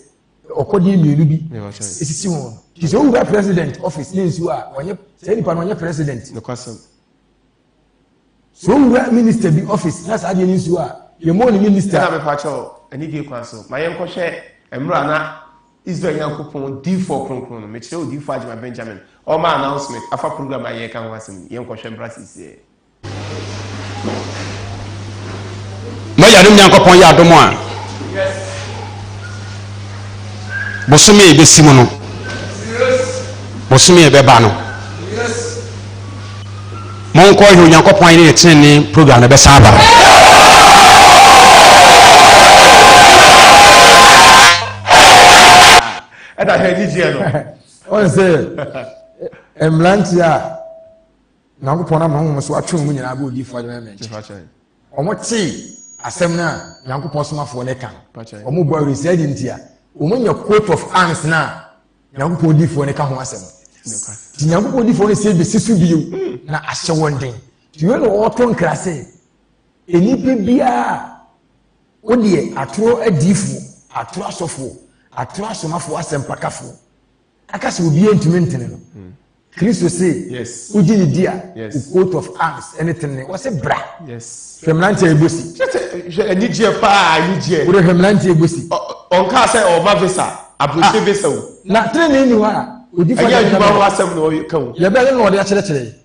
Speaker 2: okodi mienu bi esisi won ti so wura president office nensu a onye say nipa no onye president
Speaker 1: no kwasam
Speaker 2: so wura minister bi office na sa de nensu a ye mo ni minister
Speaker 1: na me pa cho ani die kwan so ma yen ko hwe emra na Israel Yankopon D4 kronkron no me kire o D4 Ajima Benjamin o ma announcement afa program aye kan wasem yen ko hwe brasis ye
Speaker 4: ma ya dum Yankopon ya dum a
Speaker 1: yes
Speaker 4: bosome e be simo no bosome e be ba no mon ko hwe Yankopon ni tene program na be sa ba
Speaker 1: ada he DJ no
Speaker 2: on say emlantia Nyankopon na mo so atwe mu nyina ba odi fo adwuma menche omo ti asem na Nyankopon somafo ne kan omo bo research ntia omo nya coat of arms na Nyankopon odi fo ne ka ho asem ti Nyankopon odi fo ne se be sisu biu na ahye wonden ti we no oto nkrase enipe bia odie atoro adifo atoro asofo atoro asomafo asempakafo akase obi entumi ntene no Kristo say
Speaker 1: yes
Speaker 2: uji ni dia
Speaker 1: yes
Speaker 2: coat of arms anything what say bra
Speaker 1: yes
Speaker 2: femlanti ebosi
Speaker 1: ani je pa ani je
Speaker 2: wo femlanti ebosi
Speaker 1: onka say o ma visa abroche visa o
Speaker 2: na trene ni wa odi fa
Speaker 1: ya juba ho asem no ka o
Speaker 2: ye be le no de akere kere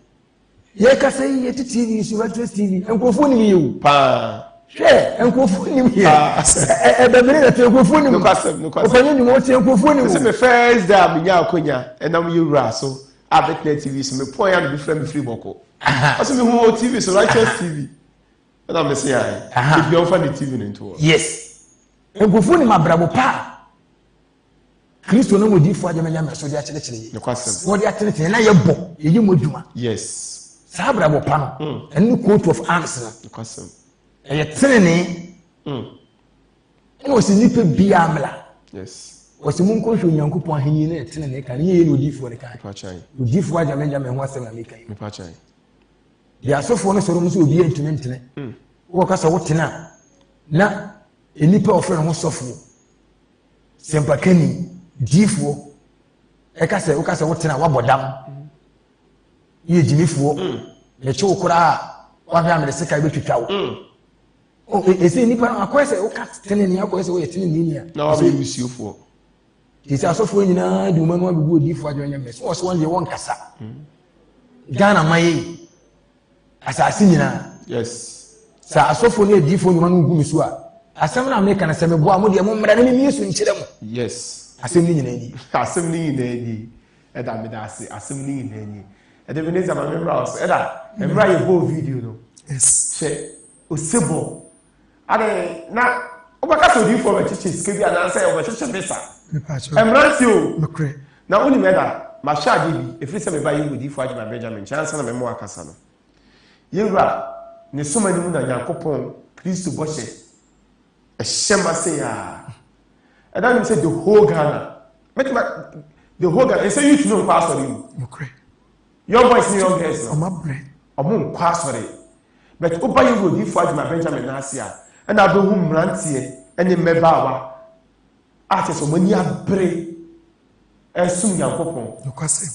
Speaker 2: ye ka say ye TV so West TV enkofo ni ye o
Speaker 1: pa
Speaker 2: hwe enkofo ni ye e be be na enkofo ni
Speaker 1: no kwasem
Speaker 2: o fanyi ni mo te enkofo ni
Speaker 1: o se me first day abinya akonya enam ye wura so abetnet TV so me point and be free free boko aso me hu TV so righteous TV na me say ai if you offer the TV into
Speaker 2: yes enkofo ni mabrabo pa Kristo no modi fo ajamanya me so de akere kere
Speaker 1: ne kwasem
Speaker 2: wo de akere kere na ye bo ye yi moduma
Speaker 1: yes
Speaker 2: sa brabo pa no enu coat of arms na
Speaker 1: ne kwasem
Speaker 2: ye tenene eno osi nipa bia amla
Speaker 1: yes
Speaker 2: osi mun ko hwe Nyankopon ahenyi na tenene kan ye no odi fo ne kan
Speaker 1: pa chai
Speaker 2: odi fo ajamanya me ho asem na me kan
Speaker 1: me pa chai
Speaker 2: ya asofo no soro muso obi entune ntene wo ka so wotena na enipa ofre no sofo sempakani difo e ka se wo ka se wotena wabodam ye jimifo ye che okura wa hwa amede seka betwitwa wo o ese enipa no akwese wo ka tene ni akwese wo ye tene ni ya
Speaker 1: na wa be usiofo
Speaker 2: isi asofo nyina du manu abubu odifo adwanya mes wo so won ye won kasa Ghana maye asasi nyina
Speaker 1: yes
Speaker 2: sa asofo ne adifo nyuma no gumi so a asem na me kana seme bo amode mo mmra ne mi yesu nkyere mo
Speaker 1: yes
Speaker 2: asem ni nyina ni
Speaker 1: asem ni nyina ni eda me da ase asem ni nyina ni eda me neza ma me browse eda emra ye bo video no
Speaker 3: Yes.
Speaker 1: she osebo ade na obaka so adifo be chichi skebi anansa ye be chichi visa emra si o
Speaker 3: NOKWARE.
Speaker 1: na oni meda ma shade bi efiri se me ba ye adifo Ajima Benjamin chance na me mo akasa no yewura ne soma ni mu na Yankopon Kristo boche ehema se ya and then say the whole Ghana make the whole Ghana say you to know pass on you
Speaker 3: NOKWARE.
Speaker 1: your voice young girls no
Speaker 3: Oma bread.
Speaker 1: omo pass on but oba you go give for Ajima Benjamin na asia and abehu mrantie ene mebawa ate so mani abre esum Yankopon
Speaker 3: NOKWASE.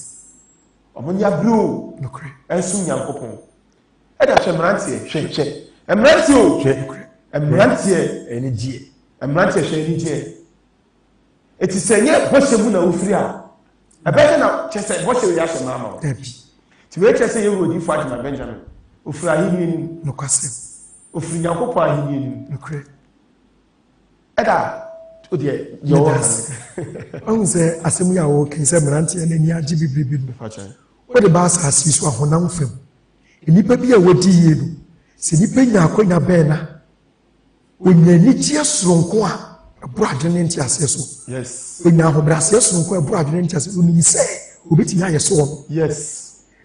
Speaker 1: omo ni abre o
Speaker 3: NOKWARE.
Speaker 1: esum Yankopon e da hwe mrantie hwe mrantie o hwe mrantie
Speaker 2: eni die
Speaker 1: mmerante hwɛ ni gye eti sɛ nyɛ bɔhyɛ mu na ofiri a ɛbɛyɛ na kyɛ sɛ bɔhyɛ yɛ ahyɛ maama o ti wei kyɛ sɛ yɛ wɔ odiifo Adwuma Benjamin ofiri ahenni anim
Speaker 3: nokwasɛm
Speaker 1: ofiri Nyankopɔn ahenni anim
Speaker 3: nokorɛ
Speaker 1: ɛda o deɛ yɛ wɔ kan
Speaker 3: ɔhu sɛ asɛm yi a wɔka sɛ mmeranteɛ no ani agye bebrebe no wode ba asase so ahonam fam nnipa bi a wɔdi yie no sɛ nnipa nya akɔnya bɛn na onya anigyeɛ soronko a ɛboro adwene nte aseɛ so onya ahobrɛaseɛ soronko a ɛboro adwene nte aseɛ so onim sɛ obɛtumi ayɛ so wɔ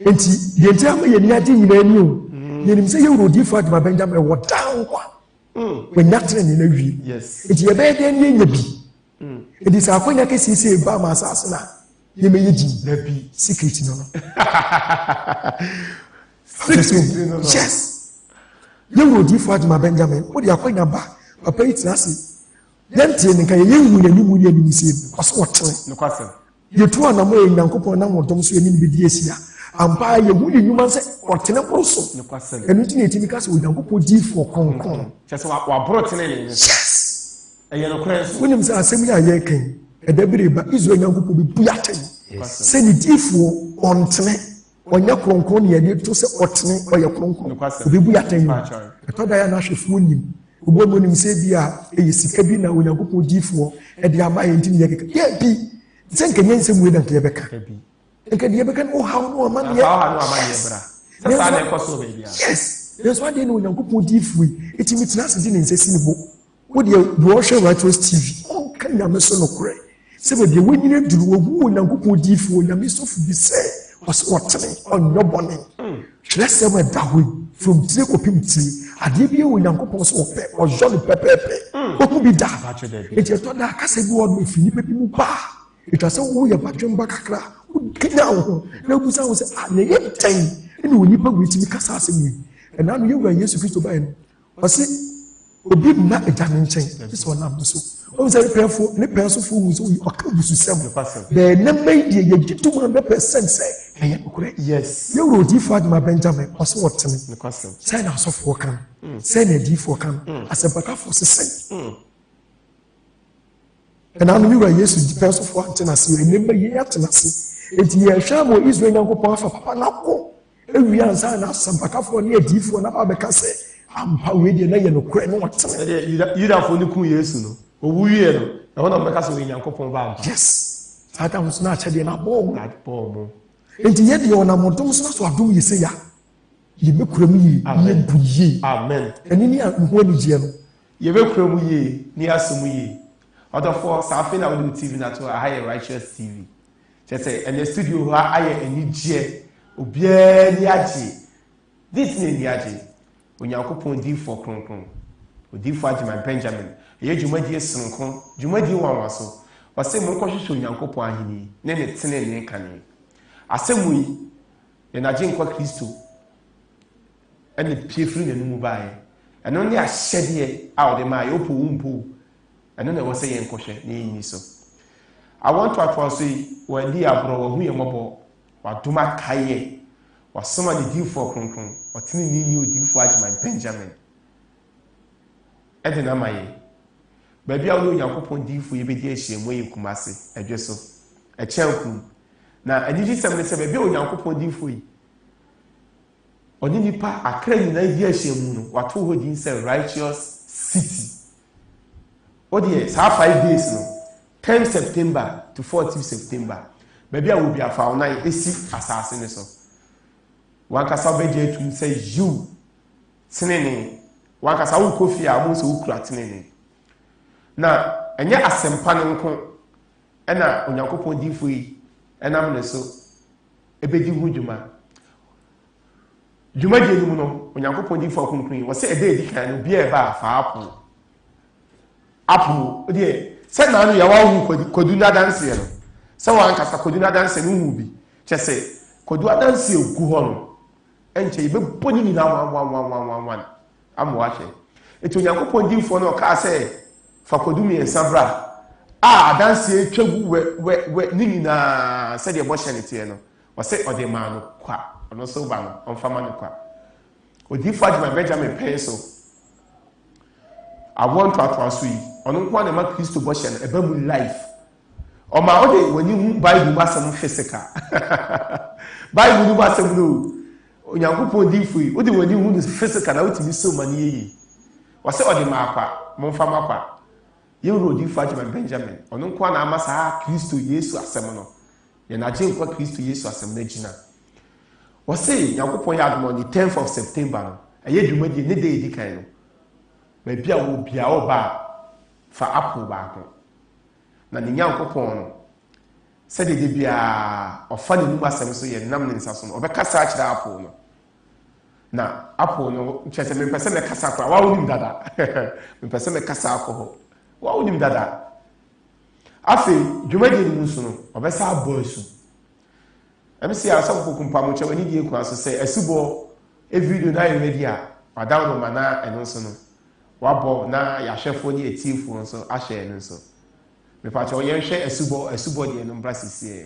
Speaker 3: enti deɛ nti ama yɛni agye nyinaa ni o yɛnim sɛ yɛwuro odiifo Adwuma Benjamin wɔ daa nkwa wɔnya tenenee no awie enti yɛbɛyɛ dɛn ne yɛnya bi enti sɛ akɔnya kɛsie sɛ ɛba ama asase no a yɛmɛyɛ din secret no yes yɛwuro odiifo Adwuma Benjamin wode akɔnya ba papa yi tena ase yɛntie ne nka yɛyɛhu n'anim ne anim sie ɔsɛ wɔtene yɛtu anamo yɛ Nyankopɔn nam wɔdɔm so anim bɛdi asia ampa yɛhu ne nnwuma sɛ ɔtene boro so ɛno nti ne ɛtumi ka sɛ Onyankopɔn diifoɔ kronkron wonim sɛ asɛm yi a yɛrkan ɛda bere ba Israel Nyankopɔn bɛbu atɛn sɛ ne diifoɔ ɔntene ɔnyɛ kronkron ne yɛde to sɛ ɔtene ɔyɛ kronkron ɔbɛbu atɛn yi ɛtɔ da yɛ no ahwɛfoɔ nim obo mo nim sɛ bi a ɛyɛ sika bi na Onyankopɔn diifoɔ ɛde ama yɛ ntimi yɛ keka yɛ bi sɛ nkanyɛ nsɛm wei na nka yɛbɛka nka deɛ yɛbɛka no wohaw no ɔma no yes yɛnso adeɛ ne Onyankopɔn diifoɔ yi ɛtumi tena ase de ne nsa si ne bo wodeɛ deɛ ɔhwɛ Righteous TV ɔnka nyame so nokorɛ sɛ bɛdeɛ wɔnyina duru wɔgu Onyankopɔn diifoɔ nyame sɔfo bi sɛ ɔsɛ ɔtene ɔnyɛ bɔne kyerɛsɛm ɛda hɔ yi from tire kɔpem tire adeɛ bi ɛwɔ Nyankopɔn so wɔpɛ ɔyɔ no pɛpɛɛpɛ ɔku bi da enti ɛtɔ da akasa bi wɔ no ɛfiri nnipa bi mu baa ɛtwa sɛ woyɛ badwemba kakra wokanya wo ho na wobusa wo sɛ ne yɛ dɛn ɛne onipa wɔtumi kasa asɛm yi ɛna no yɛwura Yesu Kristo baɛ no ɔse obi mma agya ne nkyɛn sɛ ɔnam no so ɔhu sɛ ne pɛɛ sofoɔ hu sɛ ɔka bususɛm bɛɛnɛma yi deɛ yɛgye to mu 100% sɛ ɛyɛ nokorɛ yɛwura odiifo Adwuma Benjamin ɔsɛ wɔtene sɛ na asɔfoɔ ka no sɛ na adiifoɔ ka no asɛmpakafoɔ sesɛn ɛna no yɛwura Yesu pɛɛ sofoɔ antena ase ɛnɛma yi atena ase enti yɛhwɛ ma Israel Nyankopɔn afa papa no akɔ ɛwie ansa na asɛmpakafoɔ ne adiifoɔ na ba bɛka sɛ ampa wei deɛ na yɛ nokorɛ ne wɔtene
Speaker 1: Yudafoɔ no ku Yesu no owu yie no ɛhɔ na ɔbɛka sɛ Onyankopɔn ba ampa
Speaker 3: yes saa ta ho so na akyɛdeɛ na abɔɔ mu enti yɛdeɛ ɔnam ɔdom so na so adom yɛ sɛ ya yɛbɛkura mu yie yɛbu yie
Speaker 1: amen
Speaker 3: ɛne ne ho anigyeɛ no
Speaker 1: yɛbɛkura mu yie ne asɛ mu yie ɔdɔfoɔ saa afei na wode TV no ato aha yɛ Righteous TV kyɛ sɛ ɛnɛ studio hɔ ayɛ anigyeɛ obiara ni agye this ne ni agye Onyankopɔn diifoɔ kronkron odiifo Adwuma Benjamin ɛyɛ dwumadie sonko dwumadie wanwa so ɔsɛ monkɔhwehwɛ Onyankopɔn ahenni ne ne tenenee kane asɛm yi yɛnagye nkwa Kristo ɛne pie firi n'anim baeɛ ɛno ne ahyɛdeɛ a ɔde maa yɛ ɔpɔ wo mpo ɛno na ɛwɔ sɛ yɛnkɔhwɛ ne yɛnni so awɔnto atoa so yi wɔadi aborɔ wɔhu yɛ mmɔbɔ wadom akaeɛ wasoma ne diifoɔ kronkron ɔtene ne odiifo Adwuma Benjamin ɛde na ma yɛ baabi a wɔne Onyankopɔn diifoɔ yɛbɛdi ahyia mu yɛ Kumase ɛdwe so ɛkyɛnkum na anigye sɛm ne sɛ baabi a Onyankopɔn diifoɔ yi ɔne nipa akra nyinaa di ahyia mu no wato hɔ din sɛ Righteous City ɔdeɛ saa 5 days no 10 September to 14 September baabi a wɔbi afa wo nan ɛsi asase ne so wankasa wobɛgye atum sɛ yiw tenenee wankasa wokɔ fie a mo sɛ wokura tenenee na ɛnyɛ asɛmpa no nko ɛna Onyankopɔn diifoɔ yi ɛnam ne so ɛbɛdi ho dwuma dwumadie no mu no Onyankopɔn diifoɔ kronkron yi wɔsɛ ɛda edi kan no obi a ɛba afa apo deɛ sɛ na no yɛwɔ hu kodu nadanseɛ no sɛ wankasa kodu nadanseɛ no hu bi kyɛ sɛ kodu adanseɛ gu hɔ no ɛnkyɛ yɛbɛbɔ ne nyinaa wan ama wahyɛ ɛti Onyankopɔn diifoɔ no ɔkaa sɛ fa kodu mmiɛnsa bra a adanseɛ twa gu ne nyinaa sɛdeɛ bɔhyɛ ne teɛ no ɔsɛ ɔde maa no kwa ɔno nso ba no ɔmfama no kwa odiifoɔ Adwuma Benjamin pɛn so awɔ ntoatoa so yi ɔno nko na ma Kristo bɔhyɛ no ɛba mu life ɔma ɔde wani hu Bible ba asɛm physical Bible ni ba asɛm no onyankopɔn di free ɔde wani hu no physical na wotimi so ma ne yeye wɔsɛ ɔde ma akwa momfa ma akwa yɛwuro di Fatima Benjamin ɔno nko na ama saa Kristo Yesu asɛm no yɛ na gye nkwa Kristo Yesu asɛm na gyina wɔsɛ nyankopɔn yɛ adom on the 10th of September no ɛyɛ dwumadi ne day di kan no baabi a wo bia wo ba fa apple baako na ne nyankopɔn no sɛde de bia ɔfa ne num asɛm so yɛ nam ne nsa so no ɔbɛkasa akyerɛ apple no na apple no kyerɛ sɛ mempɛ sɛ mɛkasa kora wa wonim dada mempɛ sɛ mɛkasa akɔ hɔ wa wonim dada afei dwumadi no mu so no ɔbɛsa abɔ asu ɛm si asɔfo kokumpa mo kyɛ wani die kwa so sɛ asubɔ video na yɛ ready a ɔdan no ma na ɛno nso no wabɔ na yɛahwɛfoɔ ne yɛtiefoɔ nso ahyɛ no nso mepakyɛ ɔyɛnhwɛ asubɔ deɛ no mbra sisiɛ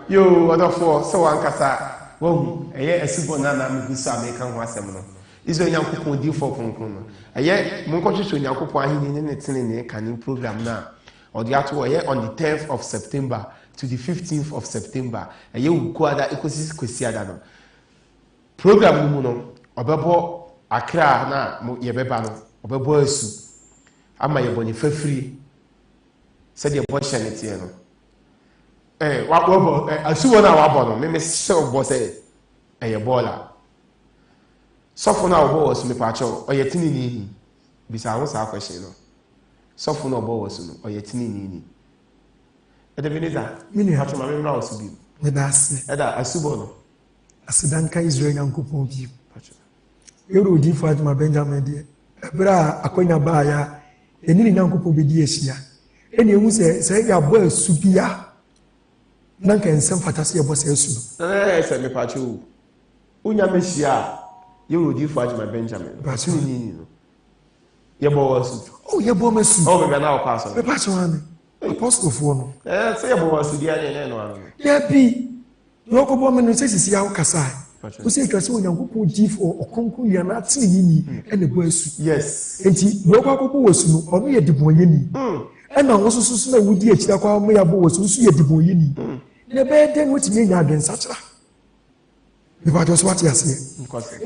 Speaker 1: yo ɔdɔfoɔ sɛ wankasa wahu ɛyɛ asubɔ no ana megu so a meka ho asɛm no Israel nyankopɔn difoɔ kronkron no ɛyɛ monkɔhwehwɛ nyankopɔn ahenni ne ne tenenee kane program no a ɔde ato ɛyɛ on the 10th of September to the 15th of September ɛyɛ wukuada ekosis kwesiada no program no mu no ɔbɛbɔ Accra na yɛbɛba no ɔbɛbɔ asu ama yɛbɔ ne fafiri sɛdeɛ bɔhyɛ ne teɛ no wabɔ asuwɔ no a wabɔ no meme hyɛ ɔbɔ sɛ ɛyɛ bɔɔla sɔfo no a ɔbɔ wɔ so mepaakyɛw ɔyɛ tenenee bisa ho saa kwɛhyɛ no sɔfo no ɔbɔ wɔ so no ɔyɛ tenenee ɛdɛ beneza mene hatoma memra wɔ so bi
Speaker 3: meda ase
Speaker 1: ɛda asubɔ no
Speaker 3: asedanka Israel nyankopɔn bi yɛwura odi Fatima Benjamin deɛ ɛberɛ a akwanya baeɛ a ɛne ne nyankopɔn bɛdi ahyia ɛne ɛhu sɛ yɛabɔ asu bi a na nka nsɛm fata sɛ yɛbɔ sɛ asu no
Speaker 1: sɛ mepakyɛ o wonya mɛhyia a yɛwura odi Fatima Benjamin tenenee no yɛbɔ wɔ asu
Speaker 3: yɛbɔ ma asu
Speaker 1: bɛbɛ na wɔkɔ asɔ
Speaker 3: mepakyɛ wa ne apostlefoɔ no
Speaker 1: sɛ yɛbɔ wɔ asu deɛ ne no ano
Speaker 3: yɛbi yɛwɔkɔbɔ me no sɛ sisi a wokasae wo sɛ ɛtwa sɛ onyankopɔn difoɔ ɔkronkron yɛ no atene yɛni ɛne bɔ asu enti deɛwɔkɔ akɔbɔ wɔ asu no ɔno yɛ debɔnyɛni ɛna wo soso so na wodi akyiri akɔ ama yɛabɔ wɔ asu nso yɛ debɔnyɛni na ɛbɛyɛ dɛn wotumi anya adwensakyera mepaatɔ so wate aseɛ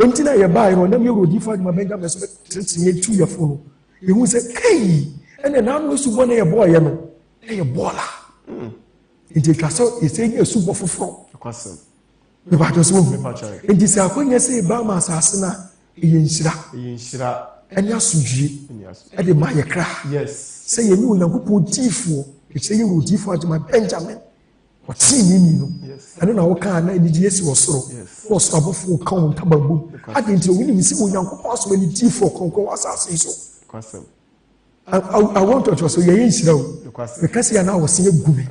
Speaker 3: enti na yɛbaeɛ no ɔnam yɛwura odiyifoɔ adwuma Benjamin so bɛtenetene yɛtu yɛfo no yɛhu sɛ kai ɛne naano asubɔ no yɛbɔɔyɛ no ye bola nti twa so esenye subo foforo
Speaker 1: kwasem
Speaker 3: me ba to so nti se akonya se ba ma asase na ye nhyira eni asudwie e de ma ye kra
Speaker 1: yes
Speaker 3: se ye ni onyankopon tifo se ye ro tifo adema Benjamin wati ni no eno na wo ka na ni die si wo soro wo so abofo ka won tabambu ade nti owini mi si onyankopon aso ni tifo konkon asase so
Speaker 1: kwasem
Speaker 3: I want to so ye nhyira o because ya na wo se egumi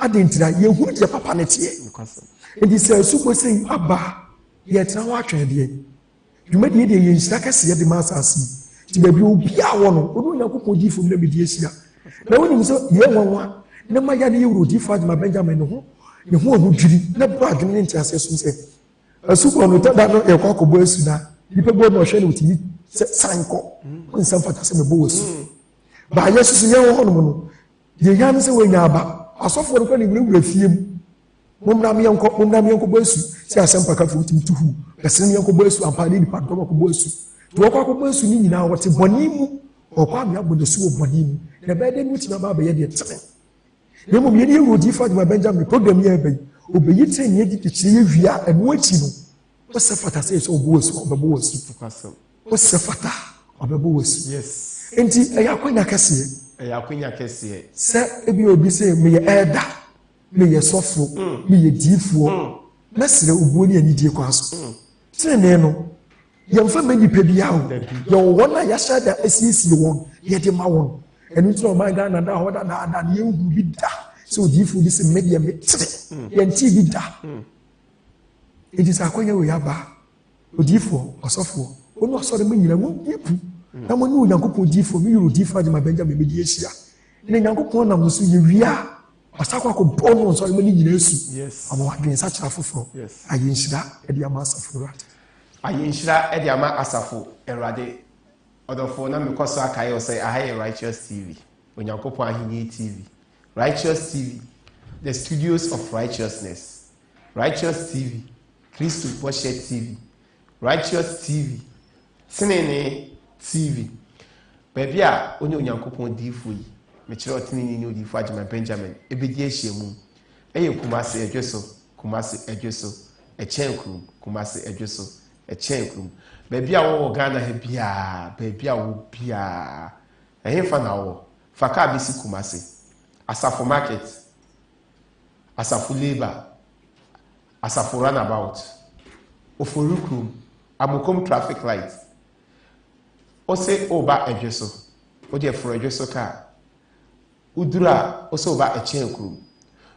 Speaker 3: ade nti da ye hu de papa ne tie
Speaker 1: kwasem
Speaker 3: enti se supo se aba ye tena wa atwen de dwumadi de ye nhyira kase ye de ma asase ti ba bi obi a wo no onu onyankopon tifo na bi die sia na woni mi so ye wonwa na ma ya ne ye wurodi fa de ma Benjamin no ho ne ho ahudwiri na bra adwene ne ntiase so se asuko no tada no e kwakobo asu na nipa bo no hwe ne utimi sanko nsam fata se me bo wasu ba yesu ye wo no no ye ya ne se we nya aba asofo no kwa ne wura fiem mumna mi yanko bo asu se asem paka fu utimi tuhu kase ne yanko bo asu ampa ne nipa do ko bo asu to ko bo asu ni nyina wote boni mu okwa mi abodo su wo boni mu na be de muti na ba be ye de teme nemo mi ye wodi fa de Benjamin program ye be obeyi tren ye di tire ye wia enu achi no wo se fata se so obo asu obebo asu
Speaker 1: kwasem
Speaker 3: wo se fata obebo asu
Speaker 1: yes
Speaker 3: enti eya kwanya kase se ebi obi se me ye elder me ye sofo me ye difuo na sire obuo ni anidie kwa so tren no ye mfa mani pa bia o ye wo na ya sha da asiesie won ye de ma won enu tro ma ga na da ho da ye hu bi da so difu bi se media metre ye nti bi da it is akonya we aba odifu osofo onu osore me nyina mu dipu na mo ni onyankopon difu mi yuru difu adema Benjamin me di ehia ne nyankopon na mo so ye wia asakwa ko bono osore me nyina esu
Speaker 1: yes
Speaker 3: amo wadwen sa kira foforo ayenhyira e di ama asafo
Speaker 1: ayenhyira e di ama asafo erade odofo na mekoso akaye o say ahaye Righteous TV onyankopon ahenye TV Righteous TV the studios of righteousness Righteous TV KRISTO TV Righteous TV Tenenee TV baby a onye onyankopon difo yi me kire Tenenee ni odifo adema Benjamin ebedi ehyemu eye kumase edweso echenkrum kumase edweso echenkrum baby a wo Ghana ha bia baby a wo bia ehefa na wo faka bisi kumase asafo market asafo labor asafo runabout oforukrum amokom traffic light ose oba edweso odi eforo edweso ka udura ose oba echenkrum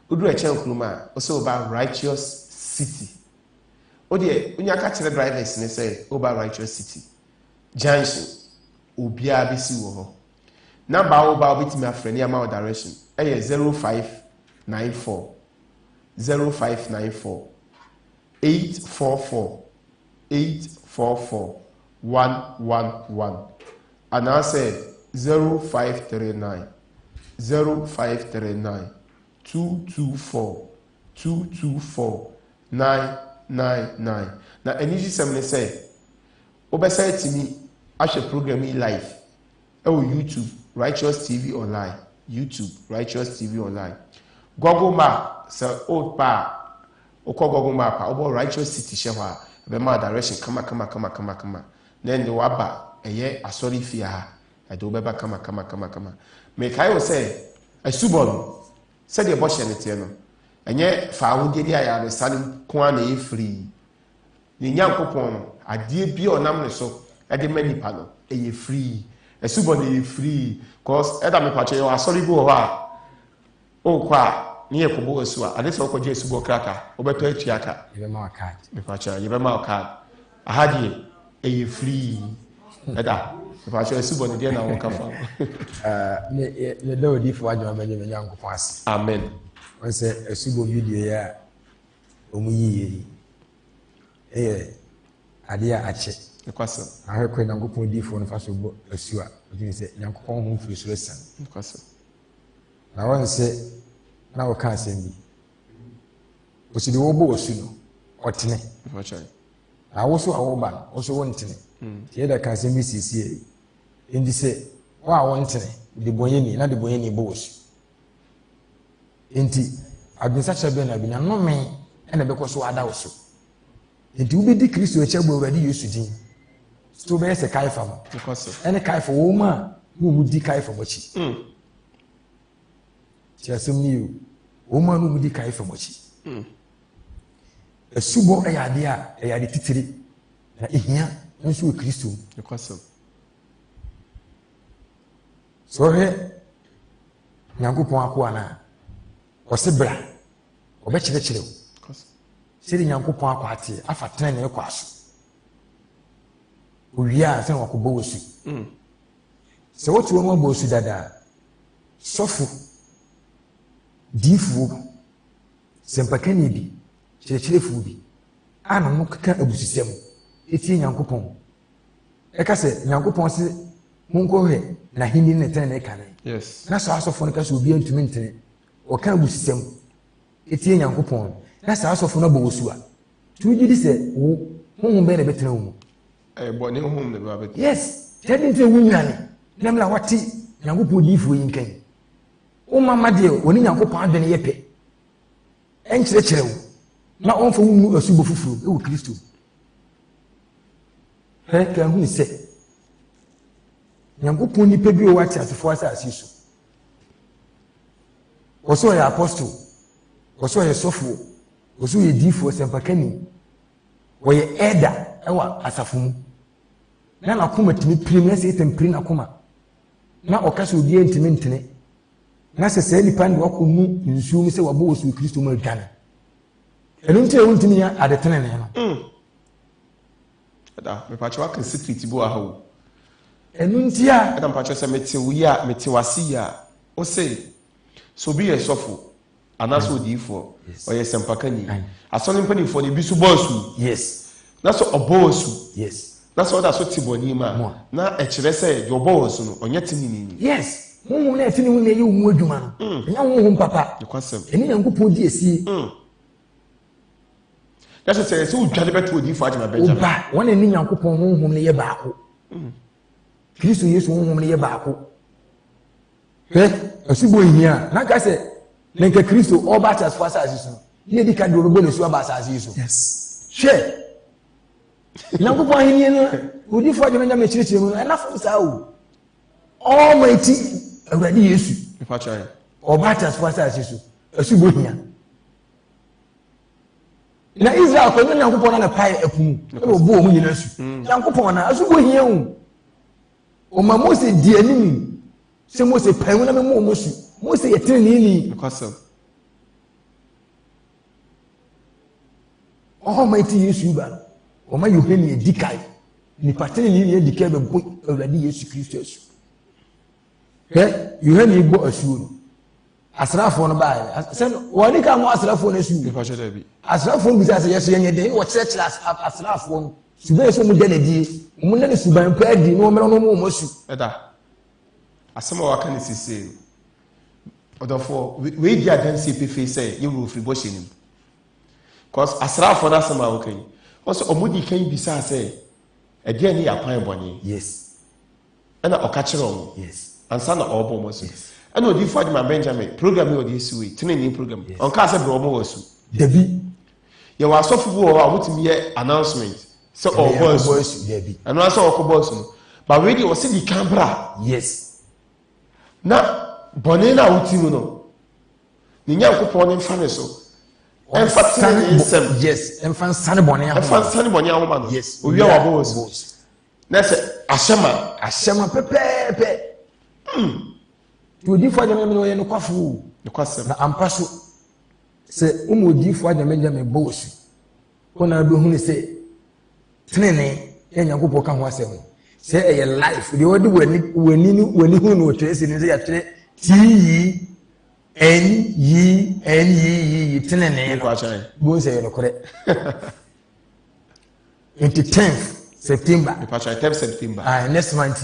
Speaker 1: udura echenkrum a ose oba Righteous City odi unyaka kire drivers ne say oba Righteous City junction obia bisi wo ho number oba obitimi afreni ama direction eye 0594 844 111 and I said 0539 224 999 na eniji semne say obesa timi ahwe program live YouTube Righteous TV online YouTube Righteous TV online Google map so old pa Google map about Righteous City shewa be ma direction kama then the waba eye asori fia ha do beba kama me kai o say asubon said the bosh ne tie no enye fa awudie dia ya be salim ko na e free ni nyankopon adie bi onam ne so e de manipa no eye free asubon e free cause eda me pache yo asori bi ho a o kwa ni ekobo asu a ade so ko je asubo kraka obeto atu aka
Speaker 2: yebe ma card
Speaker 1: me pache yebe ma card ahadie eye free eda me pache asubo ne dia na won ka fa
Speaker 2: me do di fo adwa Benjamin nyankopon ase
Speaker 1: amen
Speaker 2: on se asubo video ya omu yiye ade a ache
Speaker 1: ekwasa
Speaker 2: ahekwe nyankopon di fo no fa so bo asu a odin se nyankopon hu firi so san
Speaker 1: ekwasa
Speaker 2: na won se na wo ka asem bi osidi wo bo osu no otene
Speaker 1: pache
Speaker 2: na wo so awo ba wo so wontene tie da ka asem bi sisi ndi se wa wontene de bonyeni na de bonyeni bo osu enti adwensakyerɛ bɛ na bi na nnome ɛna bɛkɔ so ada wo so enti wobɛdi kristo akyi abɔ awurade yesu din so bɛyɛ sɛ kaifa mo ɛne kaifa wɔ mu a na ɔmu di kaifa mo akyi nti asɛm ne yɛ wɔ mu a na ɔmu di kaifa mo akyi asubɔ ɛyɛ adeɛ a ɛyɛ ade titiri na ɛhia nso wɔ kristo mu sɛ ɔhwɛ nyankopɔn ako anaa ɔse bra ɔbɛkyerɛkyerɛ wo sɛde nyankopɔn akɔ ateɛ afa tena ne ɛkɔ aso owie a sɛ wakɔbɔ wɔ su sɛ wote wɔ no wabɔ su dadaa sɔfo diifoɔ sɛmpakani bi kyerɛkyerɛfoɔ bi a na no keka abususɛm ɛtie nyankopɔn ɛka sɛ nyankopɔn se monkɔhwɛ n'ahenni ne tene ne kane na saa asɔfoɔ no ka sɛ obiara ntumi ntene ɔka abususɛm ɛtie nyankopɔn na saa asɔfoɔ no abɔ wɔ su a nti wogye di sɛ wo honhom bɛyɛ na ɛbɛtena wo mu yes tɛde nti wo nwane nam la wate nyankopɔn diifoɔ yi nkan wo mama deɛ wɔne nyankopɔn adwene yɛ pɛ ɛnkyerɛkyerɛ wo na ɔmfa wo mu asubɔ foforɔ ɛwɔ kristo ka hunu sɛ nyankopɔn nipa bi a wɔate asefoɔ asase so wɔsɛ ɔyɛ apostol wɔsɛ ɔyɛ sɔfoɔ wɔsɛ ɔyɛ diifoɔ sɛmpakani wɔyɛ ɛda ɛwɔ asafo mu na n'akoma tumi pirim na sɛ ɛtam piri n'akoma na ɔka sɛ obiara ntumi ntene na sɛ saa nipa no de wakɔ mu nsuo mu sɛ wabɔ wɔ so kristo mu adwane ɛno nti a wontumi yɛ adetene ne no
Speaker 1: mepatwɛ waka secret bi wɔ ha o
Speaker 2: ɛno nti a
Speaker 1: ɛda mpatwɛ sɛ mete wo yi a mete wase yi a wo se sɛ obi yɛ sɔfo anaasɛ odiyifoɔ ɔyɛ sɛmpakani asɔre mpanimfoɔ no bi so bɔɔ su na sɛ ɔbɔɔ su na sɛ ɔda so te bɔne mu a na ɛkyerɛ sɛ deɛ ɔbɔɔ su no ɔnyɛ te nenini
Speaker 2: honhom na ɛte ne ho na ɛyɛ wo mu adwuma no ɛnyɛ honhom papa ɛne nyankopɔn di asie
Speaker 1: yɛsɛ sɛ sɛ wodwane bɛto odiyifoɔ agyema bɛgya
Speaker 2: woba wɔne ne nyankopɔn honhom no yɛ baako kristo yesu honhom no yɛ baako hwɛ asubɔ hia na ka sɛ na nka kristo ɔba ateasefoɔ asase so ne ɛdi ka deɛ ɔbɛbɔ ne su aba asase yi so hwɛ nyankopɔn ahenni no odiyifoɔ agyema nyame akyirɛkyirɛ mu no ɛnafo saa o ɔmaiti awurade yesu ɔba ateasefoɔ asase so asubɔ hia na Israel kɔ ne nyankopɔn na pae apu mu ɛna ɔbɔ wɔn nyinaa su nyankopɔn na asubɔ hia o ɔma Mose di anim sɛ Mose pae mu na mɛmɔ wɔn su Mose yɛ tenenee ɔmaiti yesu ba ɔma Yohane edi kae nipa tenenee edi kae bɛbɔ awurade yesu kristo asu Yohane bɔ asuo no asrafoɔ no baa sɛ wɔne ka mo asrafoɔ no asu asrafoɔ no bisa sɛ yɛso yɛnyɛ den wɔkyerɛkyerɛ asrafoɔ no suban yɛ sɛ ɔmo da n'adie ɔmo nna ne suban pa adi na ɔmmerɛ no ɔmo asu
Speaker 1: ɛda asɛm a waka ne sisee no ɔdɔfoɔ wei di adansie pefee sɛ yɛwɔ ofiri bɔhyɛ no mu cause asrafoɔ no asɛm a wɔka yi ɔsɛ ɔmo di kan bisa sɛ ɛdeɛ ne yɛ akwan bɔne ɛna ɔka kyerɛ ɔmo ansa na ɔbɔ ɔmo so ɛna odi fo adwuma Benjamin program yi ɔde esi wei tenenee program ɔnka sɛ brɛ ɔmo wɔ so
Speaker 2: dabi
Speaker 1: yɛwɔ asɔfo bi wɔ hɔ a wɔtumi yɛ announcement sɛ ɔbɔ asu ɛno asɛ ɔkɔbɔ asu no ba wei deɛ ɔsɛ di kan bra na bɔne no a woti mu no ne nyankopɔn ne mfa ne so ɛmfa tenenee nsɛm
Speaker 2: ɛmfa nsane bɔne
Speaker 1: ahoma no owia wabɔ wɔ asu na sɛ ahyɛma
Speaker 2: pɛpɛɛpɛ to odiyifoɔ agyama no ɔyɛ nokwafo na ampa so sɛ ɔmo odiyifoɔ agyama bɔ wɔ su wɔn a bɛhunu sɛ tenenee yɛ nyankopɔn ka ho asɛm sɛ ɛyɛ life deɛ wɔde w'ani hu no wɔtwerɛ si ne sɛ yɛatwerɛ TENEE tenenee no bohu sɛ yɛ nokorɛ nti 10th September next month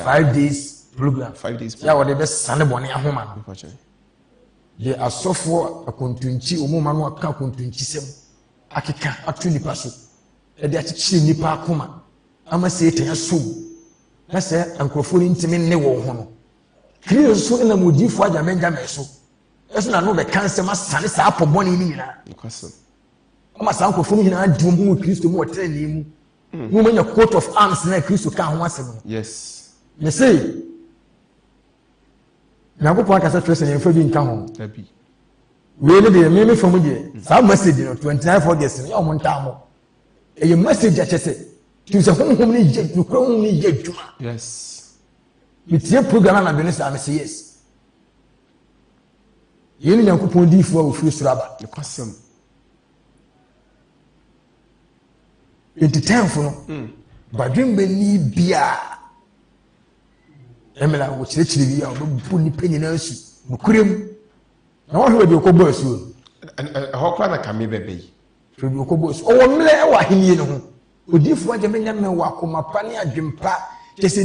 Speaker 2: 5 days program
Speaker 1: 5 days
Speaker 2: ya wɔde bɛsane bɔne ahoma no deɛ asɔfoɔ akontonkyi ɔmoma no aka akontonkyi sɛm akeka ato nipa so ɛde akyekyere nipa akoma ama sɛ ɛtɛn asom na sɛ nkurɔfoɔ no ntimi nne wɔn ho no kristo nso ɛnam odiyifoɔ agyamɛngyamɛ so ɛso na no bɛka nsɛm asane saa apɔ bɔne ni nyinaa ɔma saa nkɔfo no nyinaa di mu wɔ Kristo mu wɔtena ne mu no manya coat of arms na Kristo ka ho asɛm no
Speaker 1: yes
Speaker 2: me say Nyankopɔn akasa kyerɛ sɛ yɛmfa bi nka ho wei ne deɛ me fam deɛ saa message no 29 August no yɛ ɔmo ntaa mo ɛyɛ message akyɛ sɛ tu sɛ honhom ne yɛ nokora honhom ne yɛ adwuma
Speaker 1: yes
Speaker 2: metie program na bɛno saa me sɛ yes yɛne Nyankopɔn diifoɔ a wɔfiri soro aba enti tenfo no badwen bɛni bia ɛmela wɔkyerɛkyerɛ bi a wɔbɛbu nnipa nyinaa asu nokorɛm na wɔhwɛ wɔde ɔkɔbɔ asuo
Speaker 1: ɛhɔ kora na kame bɛbɛ yi
Speaker 2: wɔde ɔkɔbɔ asuo ɔwɔ mmerɛ ɛwɔ ahennie no ho odiifoɔ agya mɛnyame wɔ akoma pa ne adwempa kyɛ sɛ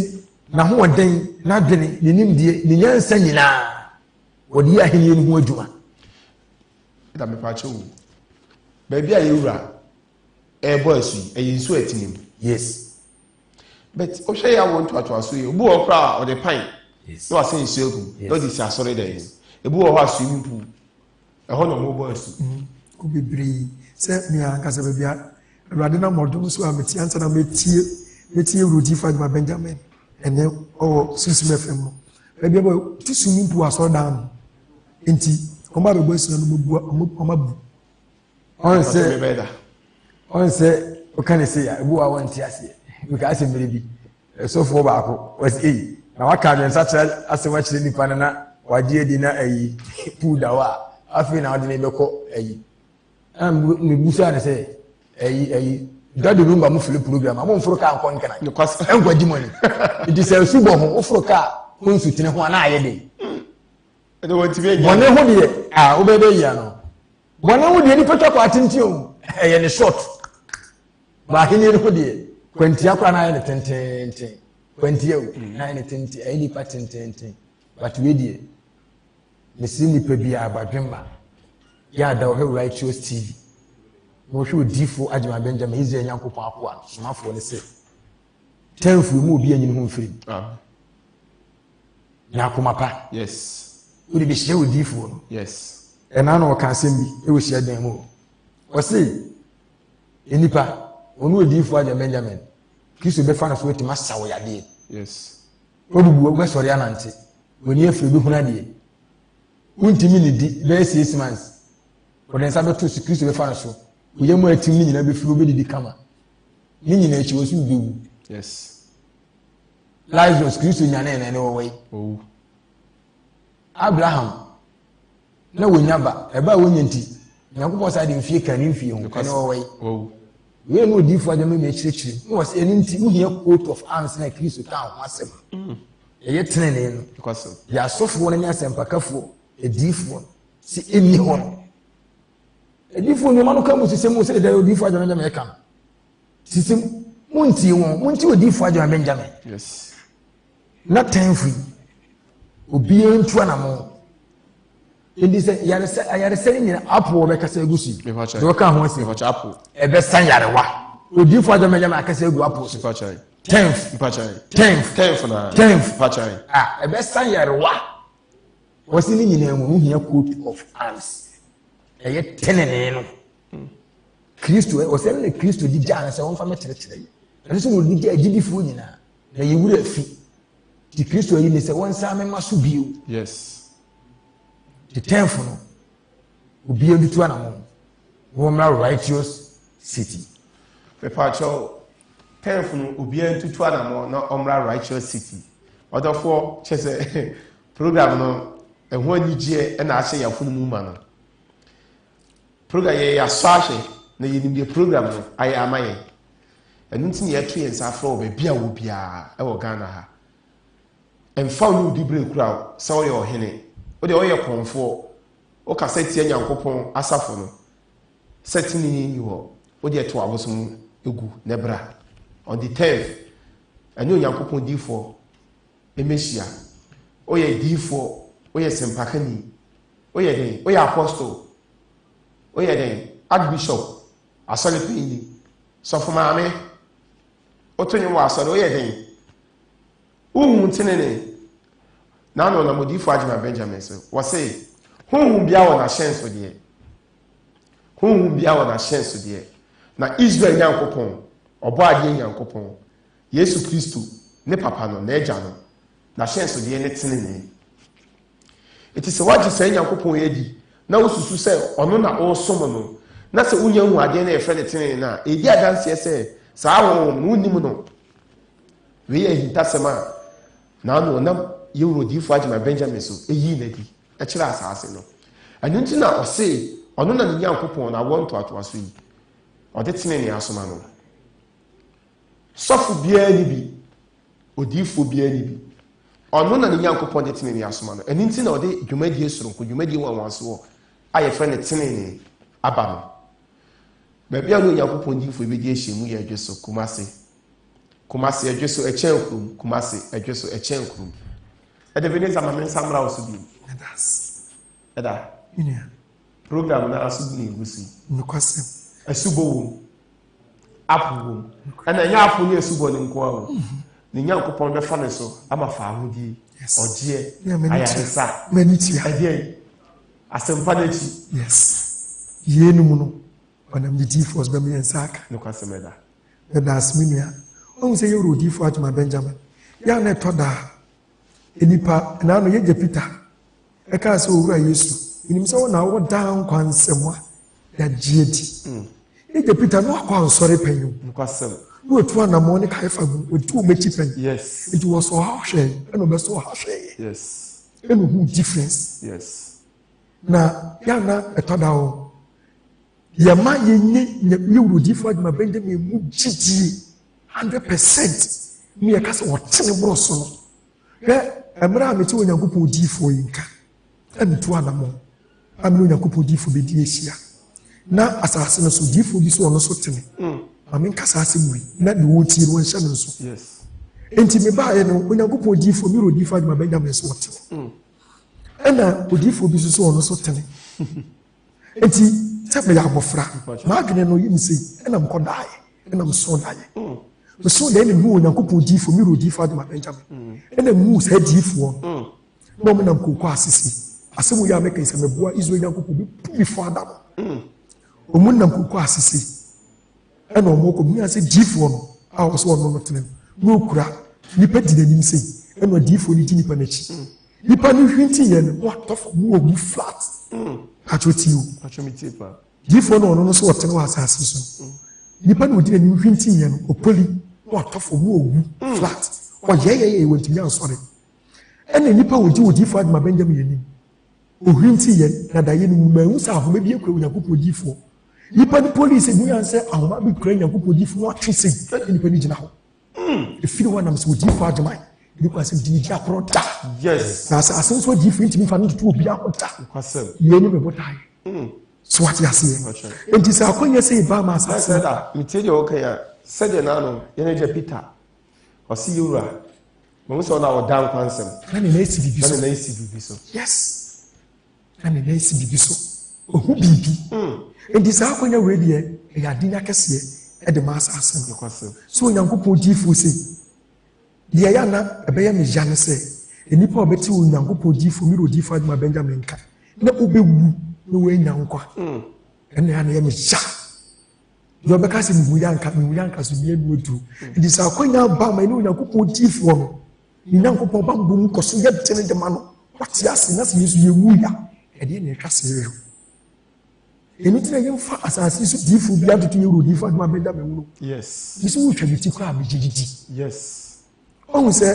Speaker 2: n'ahoɔden n'adwene ne nimdeɛ ne nyansa nyinaa wɔde yɛ ahennie no ho adwuma
Speaker 1: da mepaakyɛ wo baabi a yɛwura ɛbɔ asu yi ɛyɛ nsuo atinim
Speaker 2: yes
Speaker 1: but ɔhwɛ yɛ awɔ ntoatoaso yi obi wɔ kora a ɔde pan na wasɛ nsuo agu na ɔde si asɔre da yi ebi wɔ hɔ a swimming pool ɛhɔ na ɔmo bɔ asu
Speaker 3: ko bebree sɛ nea ankasa baabi a awurade na mmɔdom so a metie ansa na metie wurodi fa adwuma Benjamin ɛnɛ ɔwɔ Susum FM no baabi a bɔ ti swimming pool asɔre dan no nti ɔmo abɛbɔ asu no ɔmo abu
Speaker 2: ɔnsɛ ɔka ne sɛ ebi wɔ a wɔnte aseɛ bika asɛ mmere bi ɛsɔfoɔ baako wɔsɛ eyi na waka adwensa kyerɛ asɛm akyerɛ nipa no na wagye adi na ayi pool da hɔ a afei na wɔde ne bɛkɔ ayi mebusa ne sɛ ayi dade no mba mo fili program a momforo kaa nkɔ nkana ɛnkɔgye mo ani nti sɛ asu bɔ ho woforo kaa ho nsutene ho a na ayɛ den bɔne ho deɛ a wobɛbɛ yia no bɔne ho deɛ nipa twa kɔ atenten o ɛyɛ ne short baahene no ho deɛ kwantia kora na ayɛ ne tententen kwantia o na ayɛ ne tenten ɛyɛ nipa tententen but wei deɛ mesi nipa bi a abadwemma yɛ ada ɔhwɛ Righteous TV na ɔhwɛ odiifo agyema Benjamin Israel Nyankopɔn akoa no somafoɔ ne sɛ tenfo mu obi anyini ho mfirim na akoma pa
Speaker 1: yes
Speaker 2: wode bɛhyia odiifoɔ no
Speaker 1: yes
Speaker 2: ɛna na ɔka asɛm bi ɛwɔ hyia dan mu ɔse nipa ɔno odiifo agyema Benjamin Kristo bɛfa no so watumi asa wo yadeɛ
Speaker 1: yes
Speaker 2: ɔbubu wobɛsɔre anante wɔni afiri bɛhunu adeɛ wontimi ne di bɛyɛ 6 months wɔde nsa bɛto so Kristo bɛfa no so woyɛ mu atim ne nyinaa bɛfiri wobɛdidi kama ne nyinaa akyi wɔ so wobɛwu
Speaker 1: yes
Speaker 2: Lazarus Kristo nyane ɛnɛ ne wɔwɔ yi Abraham na wɔnya ba ɛba a wɔnya nti Nyankopɔn saa de mfie ka ne mfie ho ɛne wɔwɔ yi wei ne odiifo agyama me akyirɛkyiri ne wɔ sɛ ɛno nti wohia coat of arms na Kristo ka ho asɛm ɛyɛ tenenee no yɛ asɔfoɔ no ne asɛmpakafoɔ adiifoɔ si ɛnni hɔ no adiifoɔ nneɛma no ka mu sisɛm mu sɛ ɛda odiifo agyama Benjamin ɛka no sisɛm montie wɔn montie odiifo agyama Benjamin na tenfo yi obiara ntu anamo ɛdi sɛ ayaresɛ ne nyina apo wɔbɛkasa agu so deɛ wɔka ho asɛm ɛbɛsa yarewa odiifo agyama Benjamin akasa agu apo so tenf ɛbɛsa yarewa wɔsi ne nyinaa mu wohia coat of arms ɛyɛ tenenee no Kristo wɔsɛ ne Kristo di gya ne sɛ wɔmfa mɛkyerɛkyerɛ yi ɛno sɛ wɔdi gya agyidifoɔ nyinaa na yɛwura afi nti Kristo ayi ne sɛ wɔnsa mɛma so bio nti tenfo no obiara ntutu anamo wɔmmra Righteous City
Speaker 1: pɛpaakyɛw tenfo no obiara ntutu anamo na ɔmmra Righteous City ɔdɔfoɔ kyɛ sɛ program no ɛho anigyeɛ ɛna ahyɛ yɛafo no mu ma no program yɛ yɛasɔ ahwɛ na yɛnim deɛ program no ayɛ ama yɛn ɛno nti ne yɛto yɛn nsa afrɛ wɔ baabi a wɔ biara ɛwɔ Ghana ha ɛmfa wo ne wodi berɛ kura sɛ woyɛ ɔhene wode woyɛ kɔnfoɔ woka sɛ tie Nyankopɔn asafo no sɛ tenenee ni hɔ wode ɛto abosom egu ne bra on the 10th ɛne Onyankopɔn diifoɔ ɛmɛhyia woyɛ diifoɔ woyɛ sempakani woyɛ den woyɛ apostle woyɛ den archbishop asɔre panyin sɔfo maame woto ne wɔ asɔre woyɛ den wohu tenenee na no na modiifoɔ agyema Benjamin sɛ wɔse honhom bia wɔ na hyɛnso deɛ honhom bia wɔ na hyɛnso deɛ na Israel Nyankopɔn ɔbɔ adeɛ Nyankopɔn Yesu Kristo ne papa no na agya no na hyɛnso deɛ ne tenenee eti sɛ wagye sɛ Nyankopɔn yɛdi na wosusu sɛ ɔno na ɔsom no na sɛ wonya hu adeɛ na yɛfrɛ ne tenenee na edi adanseɛ sɛ saa honhom no wonim no wei yɛ hintasɛm a na ano ɔnam yɛwuro diifo agyema Benjamin so ɛyii n'adi ɛkyerɛ asase no ɛno nti na ɔse ɔno na ne Nyankopɔn na awɔ ntoatoa so yi ɔde tenenee asoma no sɔfo biara ni bi odiifo biara ni bi ɔno na ne Nyankopɔn de tenenee asoma no ɛno nti na ɔde dwumadie soronko dwumadie wanwansoɔ a yɛfrɛ ne tenenee aba no baabi a no Nyankopɔn diifo bɛdi ahyia mu yɛ adwo so Kumase adwo so ɛkyɛn kurom Kumase adwo so ɛkyɛn kurom ɛde bi ne nsa me nsa mmra wo so bi ɛda program na aso bi na egusi
Speaker 3: nokwasɛm
Speaker 1: asubɔ wom apo wom ɛna ɛnyɛ apo ne asubɔ ne nko a wo ne Nyankopɔn bɛfa ne so ama fa ahodie ɔgyeɛ ayaresa
Speaker 3: manitia
Speaker 1: ɛdeɛ asɛmpa n'akyi
Speaker 3: yɛnum no ɔnam de diifo ɔsɛ bɛmɛ nsa aka
Speaker 1: nokwasɛm ɛda
Speaker 3: asmenua ɔhu sɛ yɛwuro diifo agyema Benjamin yɛ na ɛtɔ daa enipa na ano yɛgye Peter ɛka sɛ owura Yesu enim sɛ wɔn na wɔda nkwa nsɛm a yɛagye di yɛgye Peter na wakɔ ansɔre panyin
Speaker 1: nokwasɛm
Speaker 3: na otu anamɔ ne kaefa gu otu omekyi panyin nti wɔsɔ ɔha hwɛ ɛna ɔbɛsɔ ɔha hwɛ ɛna ohu difference na yɛana ɛtɔ daa hɔ yɛma yɛnye yɛwuro diifo agyema Benjamin mu gyidie 100% ne yɛka sɛ wɔtene borɔ so no hwɛ mmerɛ a mete Onyankopɔn diifo yi nka ɛmetu anamɔ amene Onyankopɔn diifo bɛdi ahyia na asase no so diifo bi so ɔno so tene ame nkasa asɛm wi na de wɔtie no wɔnhyɛ no nso enti mebaeɛ no Onyankopɔn diifo mero diifo agyema Benjamin so wɔtene ɛna odiifo bi so ɔno so tene enti sɛ meyɛ abɔfra maadwene no yɛ msei ɛna mkɔdaeɛ ɛna mso daeɛ so da ne mu Onyankopɔn diifo mero diifo agyema Benjamin ɛna mu saa diifoɔ na ɔmo nam kokɔ asisi asɛm yɛ ameka sɛ meboa Israel Nyankopɔn bi before Adam ɔmo nam kokɔ asisi ɛna ɔmo kɔ mu sɛ diifoɔ no a wɔso ɔno no tene no okura nipa di n'anim sei ɛna diifoɔ no di nipa n'akyi nipa no hwinti yɛ no watɔ fam mu ogu flat atwoti o diifoɔ no ɔno no so ɔtene wɔ asase so nipa no odi n'anim hwinti yɛ no opoli watɔ fam mu ogu flat ɔyɛyɛyɛ wɔntumi ansɔre ɛna nipa wɔdi diifo agyema Benjamin yɛnim ohwinti yɛ na daeɛ no mu mahu sɛ ahoma bi akura Onyankopɔn diifoɔ nipa no police mu yan sɛ ahoma bi kura Onyankopɔn diifo no atwe sei nipa no gyina hɔ ɛfiri hɔ nam sɛ odiifo agyema nipa asɛm di akorɔ da na asɛm nso diifo ntumi fa no toto obi aho da yɛni mɛbotae so wate aseɛ enti sɛ akɔnyɛ sɛ yɛba ma asase
Speaker 1: metie deɛ wɔka a sɛdeɛ naano yɛne gya Peter ɔse yɛwura mahu sɛ ɔno a wɔda nkwa nsɛm
Speaker 3: na ne na ɛsi biribi
Speaker 1: so
Speaker 3: na ne na ɛsi biribi so ɔhu biribi enti sɛ akɔnyɛ wei deɛ ɛyɛ adenya kɛseɛ ɛde ma asase no so Onyankopɔn diifo sɛ deɛ yɛ na ɛbɛyɛ me ya ne sɛ nnipa a ɔbɛte Onyankopɔn diifo mero diifo agyema Benjamin nka na wobɛwu na woanya nkwa ɛna yɛ na yɛ me ya deɛ ɔbɛka sɛ mehu yɛ anka so mienu aduru nti sɛ akɔnya ba ma ɛne Onyankopɔn diifoɔ no ne Nyankopɔn ba mbɔ mu kɔ so yɛ tene de ma no wate ase na sɛ Yesu yɛwu ya ɛdeɛ na ɛtwa sɛ yɛhwɛ ɛno nti na yɛmfa asase so diifo bi atoto yɛwuro diifo agyema Benjamin mu no nso wotwa me ti koraa megye didi ɔhu sɛ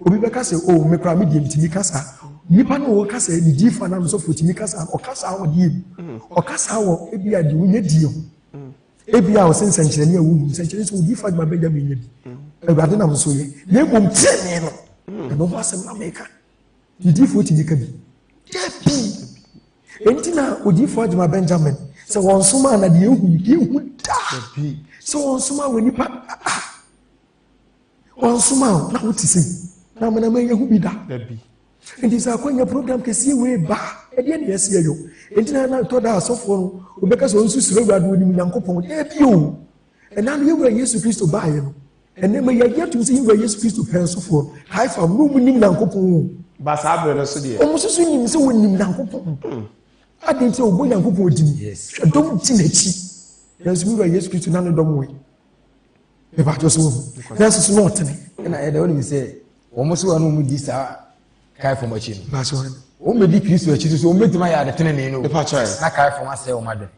Speaker 3: obi bɛka sɛ o mekora medeɛ metumi ka saa nipa no wɔka sɛ ne diifo anam sɔfo tumi ka saa ɔka saa wɔ deɛ mu ɔka saa wɔ ebi a deɛ wonyɛ die ho ebi a ɔsɛ nsɛnkyerɛnne a wɔmu nsɛnkyerɛnne sɛ odiifo agyema Benjamin nyɛ bi Awurade nam so yɛ na mmom tenenee no ɛno ho asɛm na meka ne diifo tumi ka bi dabi enti na odiifo agyema Benjamin sɛ wɔn soma na deɛ ehu daa sɛ wɔn soma wɔ nipa wɔn soma na wote sɛ na amana yɛhu bi da enti sɛ akɔnya program kɛseɛ wei ba ɛdeɛ ne yɛsi yɛ yo enti na tɔ da asɔfoɔ no obɛka sɛ ɔnso suro Awurade onim Nyankopɔn dabi o ɛna no yɛwura Yesu Kristo baeɛ no ɛnɛ ma yɛyɛ tom sɛ yɛwura Yesu Kristo pɛn sofoɔ kaefa mu nim Nyankopɔn o
Speaker 1: Basabre no so de.
Speaker 3: Omo so nim se wonim Nyankopɔn. Adin se obo Nyankopɔn odim.
Speaker 2: Yes.
Speaker 3: Dom ti n'akyi. Yesu mi wa Yesu Kristo na no dom we. Me ba jo so wo. Yesu so no tene.
Speaker 2: Na e da wonim se omo so anu mu di sa kai from achi no.
Speaker 3: Ba so.
Speaker 2: O me di Kristo achi so o metima ya de Tenenee no.
Speaker 1: Me pa try.
Speaker 2: Na kai from ase o made.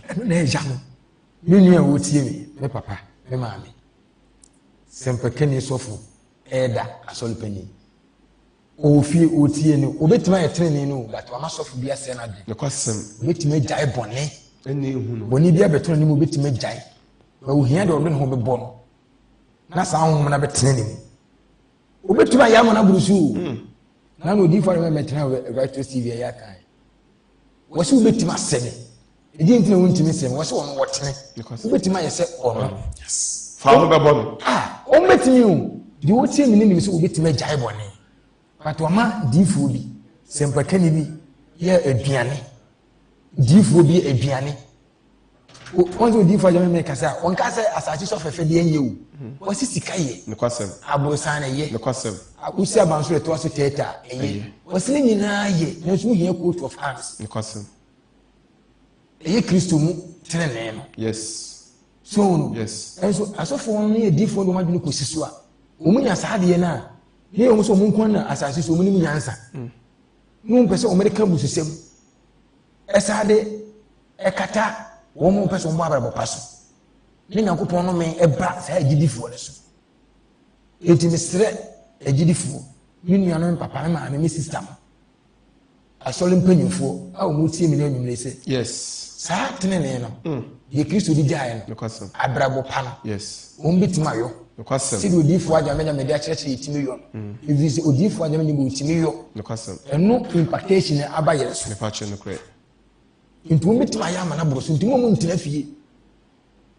Speaker 3: Eno na e ja no.
Speaker 2: Me nua wo tie me, me papa, me maame. Sempekani sofo eda asol pani. O fie o tie no, obetima ya Tenenee no, but wa masofo bia se na de.
Speaker 1: Ne kwasem.
Speaker 2: Obetima jai bone.
Speaker 1: Ene ehu no.
Speaker 2: Bone bia beto ni mo obetima jai. Wa wo hia de odo ne ho bebɔ no. Na sa ho na betene ni. Obetima ya mo na burusu. Na no di for me metena right TV ya kan. Wo se obetima sene. Edi ntina wontimi sene, wo se wo no wotene. Obetima yese ono.
Speaker 1: Yes. Fa ho bebɔ no.
Speaker 2: O metimi o. Di wo tie mi ni so obetima jai bone. But wama difo bi, sempakani bi ye aduane. Difo bi aduane. Onzo difo ajame me kasa, on kasa asase so fefe de enye o. Wo si sika ye.
Speaker 1: Ne kwasem.
Speaker 2: Abosan ye.
Speaker 1: Ne kwasem.
Speaker 2: Usi abanso eto aso teta eye. Wo si ni nyina ye, na so hia coat of arms.
Speaker 1: Ne kwasem.
Speaker 2: Eye Kristo mu Tenenee no.
Speaker 1: Yes.
Speaker 2: So no.
Speaker 1: Yes.
Speaker 2: Enso asofo no ye difo do madwene kosiso a. Omunya saade na ye omo so mun kwan na asase so omunim nyansa. Mun pese o America bususem. Esade ekata wo mun pese o mo abrabo paso. Ni Nyankopɔn no me eba sa agidifo le so. Enti mesre agidifo. Ni nuanom papa na me sister. Asole mpanyimfo a o mo tie me na nwumle se.
Speaker 1: Yes.
Speaker 2: Sa Tenenee no. Ye Kristo di jae no.
Speaker 1: Ne kwasem.
Speaker 2: Abrabo pa no.
Speaker 1: Yes.
Speaker 2: O mbetima yo.
Speaker 1: Ne kwasem.
Speaker 2: Sidi odifo ajamenya media church yitimi yo. If odifo ajamenya bo yitimi yo.
Speaker 1: Ne kwasem.
Speaker 2: Eno impactation aba yere so.
Speaker 1: Ne pa che no kre.
Speaker 2: Ntu metima ya mana bro so ntu mo ntina fie.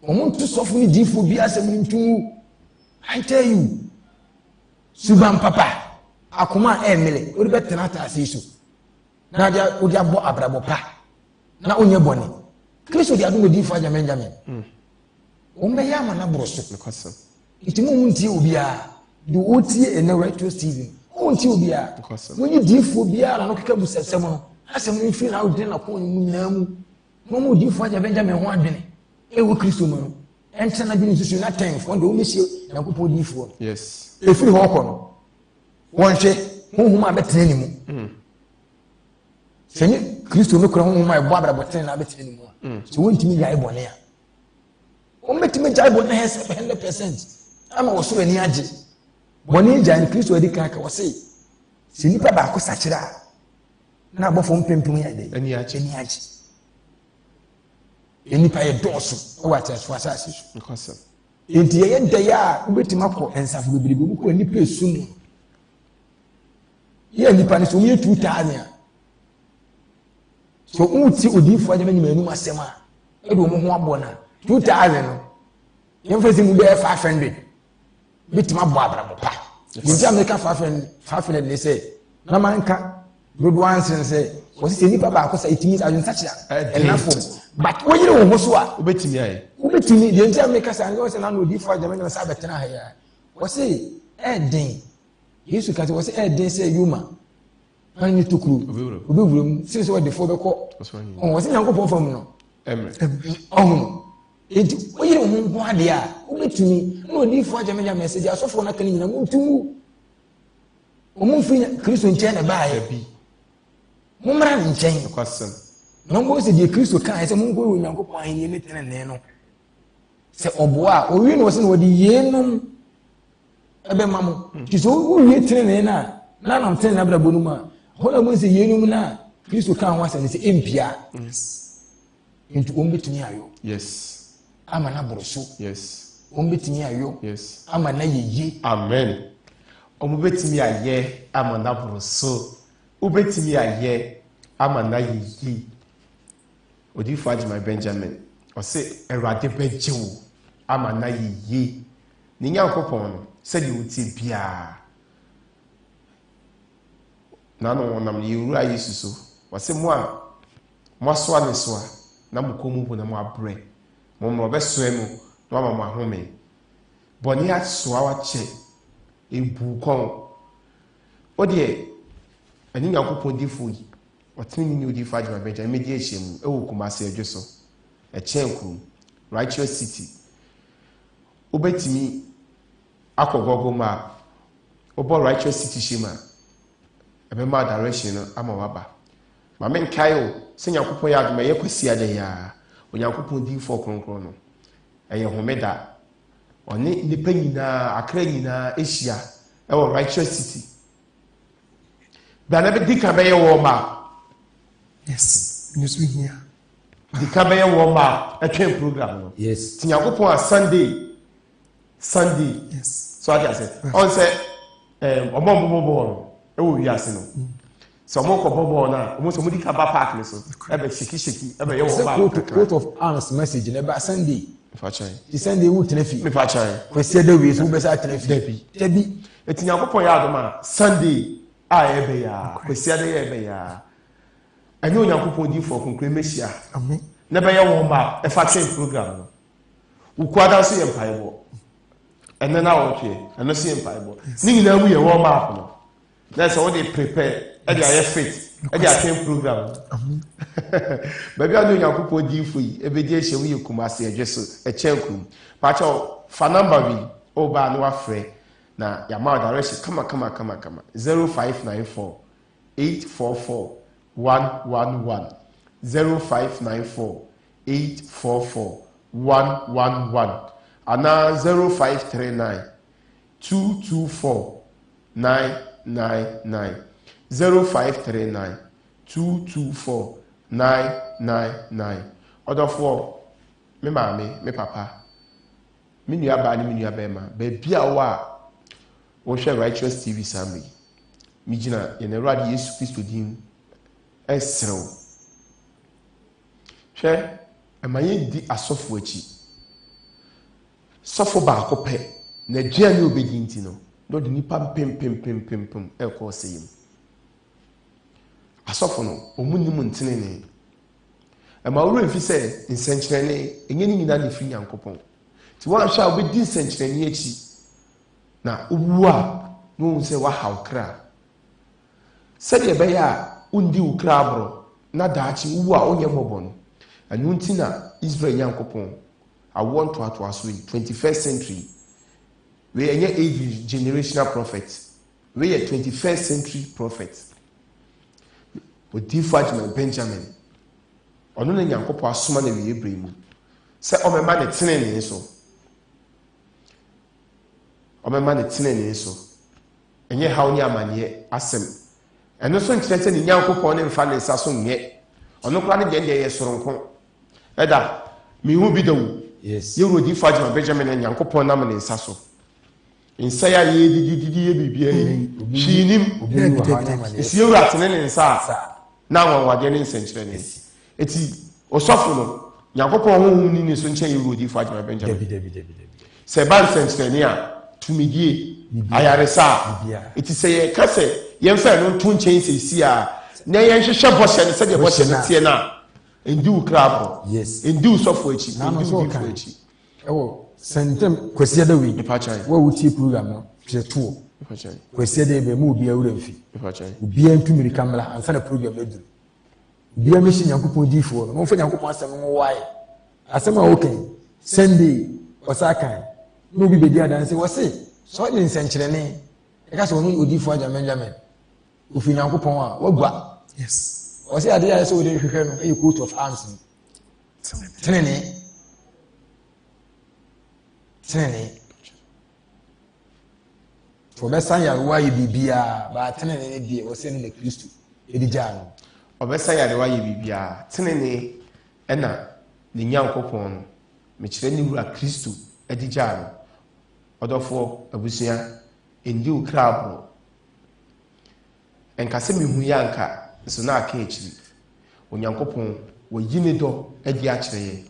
Speaker 2: Omo ntu sofo ni difo bi asem ntu. I tell you. Suban papa akoma emele ori betena ta asiso. Na dia odi abo abrabo pa. Na onye boni. Kristo dia do difo ajamenya me. Ombe ya mana bro so.
Speaker 1: Ne kwasem.
Speaker 2: Itimu munti obia do otie ene retro TV munti obia munyi difo obia na no keka busasem no asem no fi na odin na ko mu nyina mu no mu difo aja Benjamin ho adwene ewo Kristo mu no ente na dwene susu na ten fo de o mehie na kopo difo.
Speaker 1: Yes.
Speaker 2: Efiri ho ko no wonhwe honhum abetene ni mu senye Kristo no kura honhum ebo abrabotene na abetene ni mu so wontimi yae bone a o metimi jae bone 100%. Ama woso ani age boni jan Kristo adi kan ka wose se nipa ba ko sakira na abofo mpempem ya de
Speaker 1: Ani age.
Speaker 2: Nipa ye doso o wata so asase so.
Speaker 1: Ne kwasem.
Speaker 2: Enti ye de ya ubetima ko ensafo bebrebe bu ko nipa esum ye nipa ni so mi 2000 so uti odifo ajama nyima enum asema e do mo ho abona 2000 no yemfesi mu be 500 bitima bo abrabo pa. Nti America 500 ne say na manka road once say was say nipa ba ko say it means ajun sacha enough but when you wo so a
Speaker 1: Obetimi aye.
Speaker 2: ubetimi de nti America say ngo say na no di for Germany say betena ha ya was say den Yesu ka say was say den say yuma ani tukuru obewuram say so the for be ko on was Nyankopɔn fam no amen. Enti oyire wo nko ade a obetumi na odifo ajamenya message asofo na kan nyina muntumu omo mfiri Kristo nkyɛn na baaye bi mumra nkyɛn
Speaker 1: Kwasem.
Speaker 2: na ngo se die Kristo kan sɛ munko wo Nyankopɔn ahenni ne Tenenee no sɛ ɔboa owie no wɔ se na wɔde yenom ebe mamu kiso wo wie Tenenee na nam Tenenee na brabo no ma hola mo se yenom na Kristo kan ho asɛ se empia. Enti ombetumi ayo.
Speaker 1: Yes.
Speaker 2: Ama na boroso.
Speaker 1: Yes.
Speaker 2: Ombetumi ayo.
Speaker 1: Yes.
Speaker 2: Ama na yeye.
Speaker 1: Amen. Omubetumi aye ama na boroso. Obetumi aye ama na yeye. Odifo Ajima Benjamin. Ose Erade bejewo ama na yeye. Ni Nyankopɔn no se di uti bia. Na no wonam yewura Yesu so. Ose mo so ane so a na mukomu bu na mo abre. Mo be so emu na ma mo ahome. Boni aso awache ebu kon. O de ani Nyankopɔn difo yi ɔtene ni odi fa adwuma bɛgya medi ahyia mu ɛwɔ Kumasi adwo so ɛkyɛn kurom Righteous City wobɛtumi akɔ Google Map wobɔ Righteous City hyɛm a ɛbɛma direction no ama waba ma menkae o sɛ Nyankopɔn yɛ adwuma yɛ kwasi ada ya Onyankopɔn difo kronkron no ɛyɛ homeda ɔne nipa nyinaa akra nyinaa ahyia ɛwɔ Righteous City bana bɛdi ka bɛyɛ wɔ ma
Speaker 3: yes news we here
Speaker 1: di ka bɛyɛ wɔ ma ɛtwɛn program no
Speaker 2: yes
Speaker 1: ti Nyankopɔn a Sunday
Speaker 3: yes
Speaker 1: so adi ase ɔn sɛ ɔmɔ bɔbɔ no ɛwɔ wiase no sɛ ɔmɔ kɔ bɔbɔ na ɔmɔ sɛ ɔmɔ di ka ba park ne so ɛbɛ shiki ɛbɛ yɛ wɔ ma
Speaker 2: coat of arms message na ba Sunday
Speaker 1: mefachan
Speaker 2: ti Sunday wu tenafi
Speaker 1: mefachan
Speaker 2: kwesi da wi so bɛsa tenafi dabi
Speaker 1: eti Nyankopɔn yɛ adoma Sunday a ɛbɛ ya kwesi ada yɛ ɛbɛ ya ɛnyɛ Onyankopɔn di fo konkre mehyia
Speaker 3: amen
Speaker 1: na bɛyɛ wɔ ma ɛfa twɛn program no ukwada so yɛ mpaebɔ ɛnɛ na wɔtwe ɛno so yɛ mpaebɔ ne nyinaa mu yɛ wɔ ma app no na sɛ wɔde prepare ɛde ayɛ fit ɛde atwɛn program baabi a ne Onyankopɔn di fo yi ɛbɛdi ahyia mu yɛ Kumasi adwo so ɛkyɛn kurom paakyɛw fa number bi ɔba no wafrɛ na yama direction kama 0594 844 111 0594 844 111 ana 0539 224 999 0539 224 999 Odofo me maame me papa me nua ba ne me nua ba ma ba bia wo hwɛ Righteous TV Sammy mi gina ye na Awurade Yesu Kristo din ɛsrew hwɛ ɛmayɛ di asɔfo akyi sɔfo baako pɛ na aduane obedi nti no na ɔde nipa pem ɛkɔ sɛyim asɔfo no ɔmu nim ntenene ɛma wura mfi sɛ nsɛnkyerɛnne ɛnyɛ ne nyinaa ne fi Nyankopɔn ti wɔanhwɛ a wobɛdi nsɛnkyerɛnne akyi na owu a na wɔn sɛ wahaw kra sɛdeɛ ɛbɛyɛ a wondi wo kra aboro na daakye owu a onyɛ mmɔbɔ no ɛno nti na Israel Nyankopɔn awoɔ ntoatoa so yi 21st century wei ɛnyɛ age generational prophet wei yɛ 21st century prophet odifo Agyeman Benjamin ɔno na Nyankopɔn asoma na wie brɛ mu sɛ ɔmɛma ne tenenee so ɛnyɛ haw ne amanneɛ asɛm ɛno so nkyerɛ sɛ ne Nyankopɔn ne mfa ne nsa so nyɛ ɔno koraa ne deɛ yɛ soronko ɛda mehu bi da wo
Speaker 2: yes
Speaker 1: yɛwuro odifo Agyeman Benjamin na Nyankopɔn nam ne nsa so nsa ya yɛdididi yɛ bibia yi hwii nim ɛsi yɛwuro atene ne nsa a na anwanwadeɛ ne nsɛnkyerɛnne ɛti ɔsɔfo no Nyankopɔn honhom ni ne so nkyɛn yɛwuro odifo Agyeman Benjamin sɛ ba nsɛnkyerɛnne a tumidie ayaresa ɛti sɛ yɛka sɛ yɛmfa no nto nkyɛn sɛsi a na yɛnhwehwɛ bɔhyɛ no sɛdeɛ bɔhyɛ no teɛ no a ɛndi wo kra abɔ ɛndi wo sɔfo akyi ɛndi wo difo akyi
Speaker 2: ɛwɔ sɛntem kwasi da wi wo wutie program no hwɛ toɔ kwasi da be mu obi awura mfi obi antumiri kamera anfa na program no duru obi amehyi Nyankopɔn difo no mo fa Nyankopɔn asɛm no wae asɛm a wokan Sunday osakan no bi bedi adanse wo se so ne nsɛnkyerɛne ɛka sɛ ɔno odifo Agyeman Benjamin ofi Nyankopɔn a wagua
Speaker 3: yes
Speaker 2: o se ade ya sɛ wo de hwehwɛ no ɛyɛ coat of arms tenenee for bɛsan yarewa yɛ bibia ba tenenee ne die wɔ sɛ no na Kristo ɛdi gyaa no
Speaker 1: ɔbɛsan yarewa yɛ bibia tenenee ɛna ne Nyankopɔn no mekyerɛ ne wura Kristo ɛdi gyaa no ɔdɔfoɔ abusua ɛndi wo kra aboro ɛnka sɛ mehu yɛ anka nso na aka akyiri Onyankopɔn wɔyi ne dɔ adi akyerɛ yɛ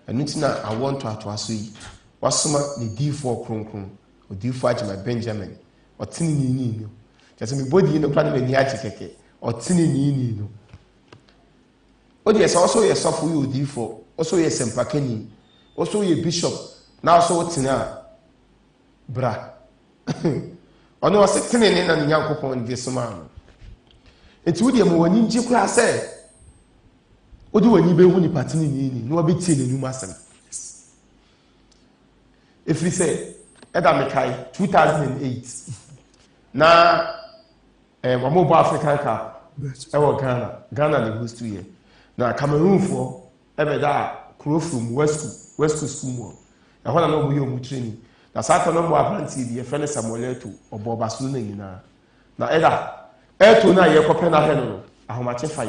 Speaker 1: ɛno nti na awɔ ntoatoa so yi wasoma ne diifoɔ kronkron odiifo Agyeman Benjamin ɔtene ne ni no kyɛ sɛ mebɔdii no kora ne m'ani agye kɛkɛ ɔtene ne ni no wodeɛ sɛ ɔso yɛ sɔfo yɛ odiifo ɔso yɛ sɛmpakani ɔso yɛ bishop na ɔso wotene a bra ɔno ɔse tenene na ne Nyankopɔn de soma no enti wo de mo wani nji kura sɛ wo de wani be hu ni patini ni no be tie n'anum asɛm efiri sɛ ɛda mekai 2008 na wamo bɔ African Cup ɛwɔ Ghana le host year na Cameroon for ɛbɛda kuro from West School mu ɛhɔ na no yɛ mu training na saa no mo abranti bi yɛfɛ ne Samuel Eto ɔbɔ basulu na nyina na ɛda Eto na yɛ kɔpɛ na hɛ no ahomache 5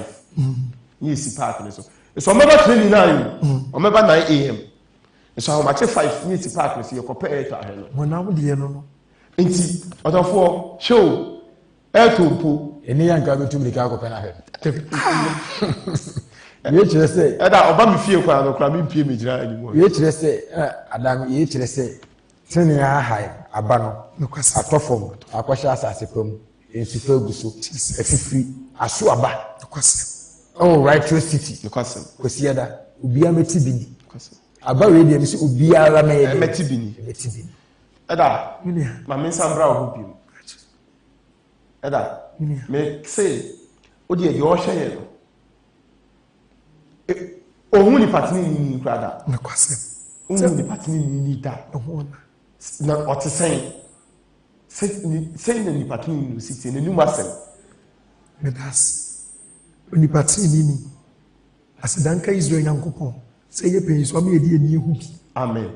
Speaker 1: ni esi park ne so so ɔmɛba training na yi ɔmɛba 9 am so ahomache 5 ni esi park ne so yɛ kɔpɛ Eto ahɛ no
Speaker 3: wɔna wo de no
Speaker 1: enti ɔtɔfo show Eto mpo
Speaker 2: eni yanka betum de ka kɔpɛ na hɛ ye kyerɛ sɛ
Speaker 1: ɛda ɔba me fie kwa no kra me pie me gyina animu
Speaker 2: ye kyerɛ sɛ adam ye kyerɛ sɛ Tenenee ahai aba no atɔfom akɔhyɛ asase pam ensufa gu so afifiri aso aba oh righteous city kosiada obia meti bini aba we dem sɛ obia ara na yɛ
Speaker 1: meti bini ɛda ma me nsambra ho bi ɛda me say odi e ɔhwɛ yɛ no ohun ni patini ni krada ohun ni patini ni da na ɔte sɛn na nipa tuni no sisi na numa sɛn
Speaker 3: medas nipa tuni ni asidanka Israel Nyankopɔn sɛ yɛ pɛn so ama yɛdi ani ehu bi
Speaker 1: amen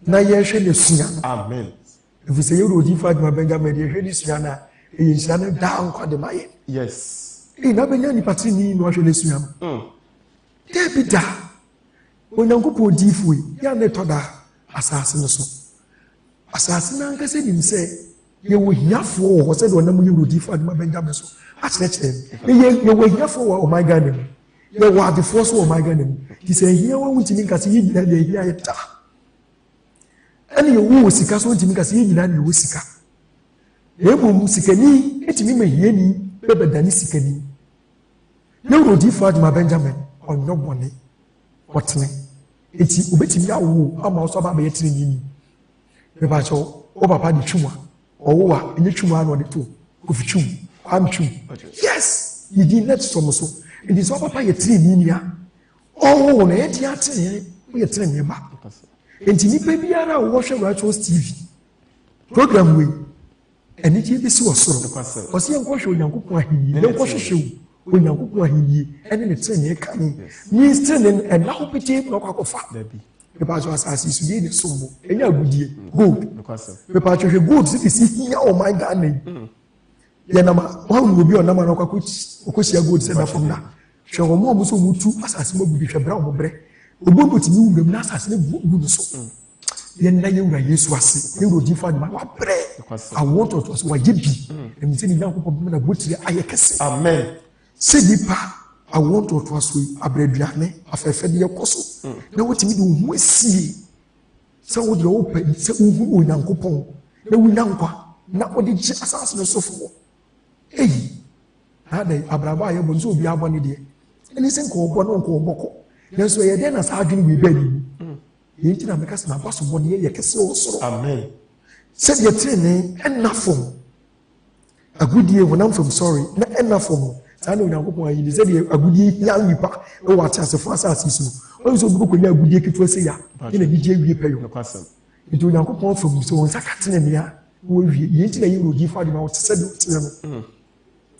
Speaker 3: na yɛhwɛ ne sua
Speaker 1: amen
Speaker 3: efi sɛ yɛwɔ odi fa adwuma Benjamin yɛhwɛ ne sua na ɛyɛ nhyira ne da nkwa de ma yɛ
Speaker 1: yes
Speaker 3: na bɛnya nipa tuni no ahwɛ ne sua no debi da Onyankopɔn diifo yɛ ne tɔ da asase no so asase na nkase nim sɛ yɛwɔ hiafoɔ wɔ sɛ de ɔnam yɛ wurodi fa adwuma Benjamin so akyerɛkyerɛ yɛwɔ hiafoɔ wɔ ɔman Ghana mu yɛwɔ adefoɔ so wɔ ɔman Ghana mu nti sɛ ahia wɔ ntumi nkase yɛ nyinaa deɛ ahia yɛ da ɛne yɛwɔ wɔ sika so ntumi nkase yɛ nyinaa deɛ yɛwɔ sika mmom sikani ɛtumi ma hiani bɛbɛdane sikani yɛ wurodi fa adwuma Benjamin ɔnyɔ bɔne ɔtene eti obetumi awo ama ɔso aba bɛyɛ tene ni bɛba kyɛw o papa de twuma ɔwo a enye twuma na ɔde to kofi twum am twum yes you did not some so it is all papa yɛ tene ni a ɔwo na yɛ di atene yɛ tene ni ba enti nipa biara a wɔhwɛ Righteous TV program we ɛni gye bi si wɔ soro ɔsi yɛn kɔhwɛ Onyankopɔn ahenni yɛn kɔhwehwɛ Onyankopɔn ahenni ɛne ne tene ka ni means tene ɛna ho pete na ɔkɔ akɔfa pepa so asase so yɛ ne sombo ɛnyɛ agudie gold pepa so hwɛ gold sisi hiya ɔman Ghana yi yɛ nam wɔn obi ɔnam na ɔkɔ akɔhyia gold sɛ na fam na hwɛ wɔn a wɔn so wɔn tu asase mu agudi hwɛ brɛ wɔn brɛ obodo ti mi wura mu na asase ne gu no so yɛn na yɛ wura Yesu ase yɛ wura odi fa ne ma wabrɛ awo tɔtɔ so wayɛ bi ɛmi sɛ ne Nyankopɔn bi na botire ayɛ kɛse
Speaker 1: amen
Speaker 3: sɛ nipa awo tɔtɔ so abrɛduane afɛfɛ de yɛkɔ so na wotumi de ohun esie sɛ wode ɔpɛ sɛ ohun Onyankopɔn na wonya nkwa na wode gye asase no so fo eyi ada abraba ayɛ bɔ nso obi abɔ ne deɛ ɛne sɛ nka ɔbɔ no nka ɔbɔkɔ nanso ɛyɛ dɛn na saa adwene bi bɛ ni yɛn ti na meka sɛ n'aba so bɔ ne yɛ kɛse wɔ soro
Speaker 1: amen
Speaker 3: sɛ deɛ tene ɛnna fam agudie wɔnam fam sorry na ɛnna fam saa na Onyankopɔn ayi ne sɛ deɛ agudie hia nipa ɛwɔ ateasefo asase so no ɔyɛ sɛ obi kɔnya agudie ketewa sɛ ya yɛna bi gye awie pɛ yɔ nti Onyankopɔn fam sɛ wɔn nsa ka tene nea wɔwie yɛn ti na yɛ wurodi fa adwuma wɔte sɛ deɛ ɔtene no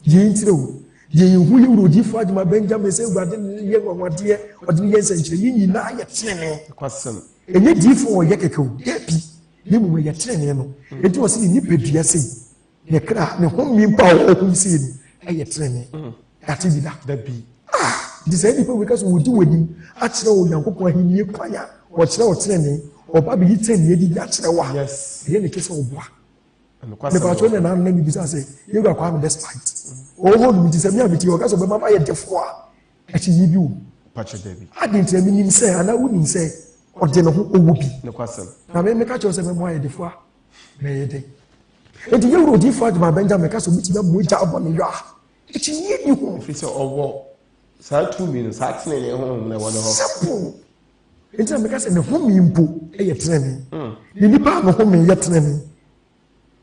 Speaker 3: yɛn ti na o yɛn hu yɛ wurodi fa adwuma Benjamin sɛ Awurade ne yɛ nwanwadeɛ ɔde ne yɛ nsɛnkyerɛ yɛn nyinaa yɛ tene ɛnyɛ diifo ɔyɛ kɛkɛ o dɛbi yɛn mu yɛ tene no nti wɔ sɛ ne nipa dua sɛ ne kra ne ho mi mpa a ɔkɔ nsi no ɛyɛ tene ate bi da
Speaker 1: bi
Speaker 3: nti sɛ nipa wei ka so wodi w'anim akyerɛ Onyankopɔn ahenni kwan a ɔkyerɛ wo tene ɔba bi yi tene di akyerɛ wa ɛyɛ ne kɛsɛ ɔboa ne pa so ne na na bi sa sɛ yɛwura kwa no despite ɔwɔ no nti sɛ me abiti ɔka so bɛma ba yɛ defo a ɛkyi yi bi wo ade ntina mi nim sɛ ana wonim sɛ ɔde ne ho ɔwɔ bi na me ka kyerɛ sɛ bɛma yɛ defo a bɛyɛ dɛ nti yɛwura odifo adwuma Benjamin ka so bi ti bɛ mo gya abɔ ne yɔ a ɛkyi yɛ ni ho
Speaker 1: fi sɛ ɔwɔ saa tumi no saa tene ne ho na wɔ ne hɔ
Speaker 3: sɛpo nti na meka sɛ ne ho mi mpo ɛyɛ tene ne nipa no ho mi yɛ tene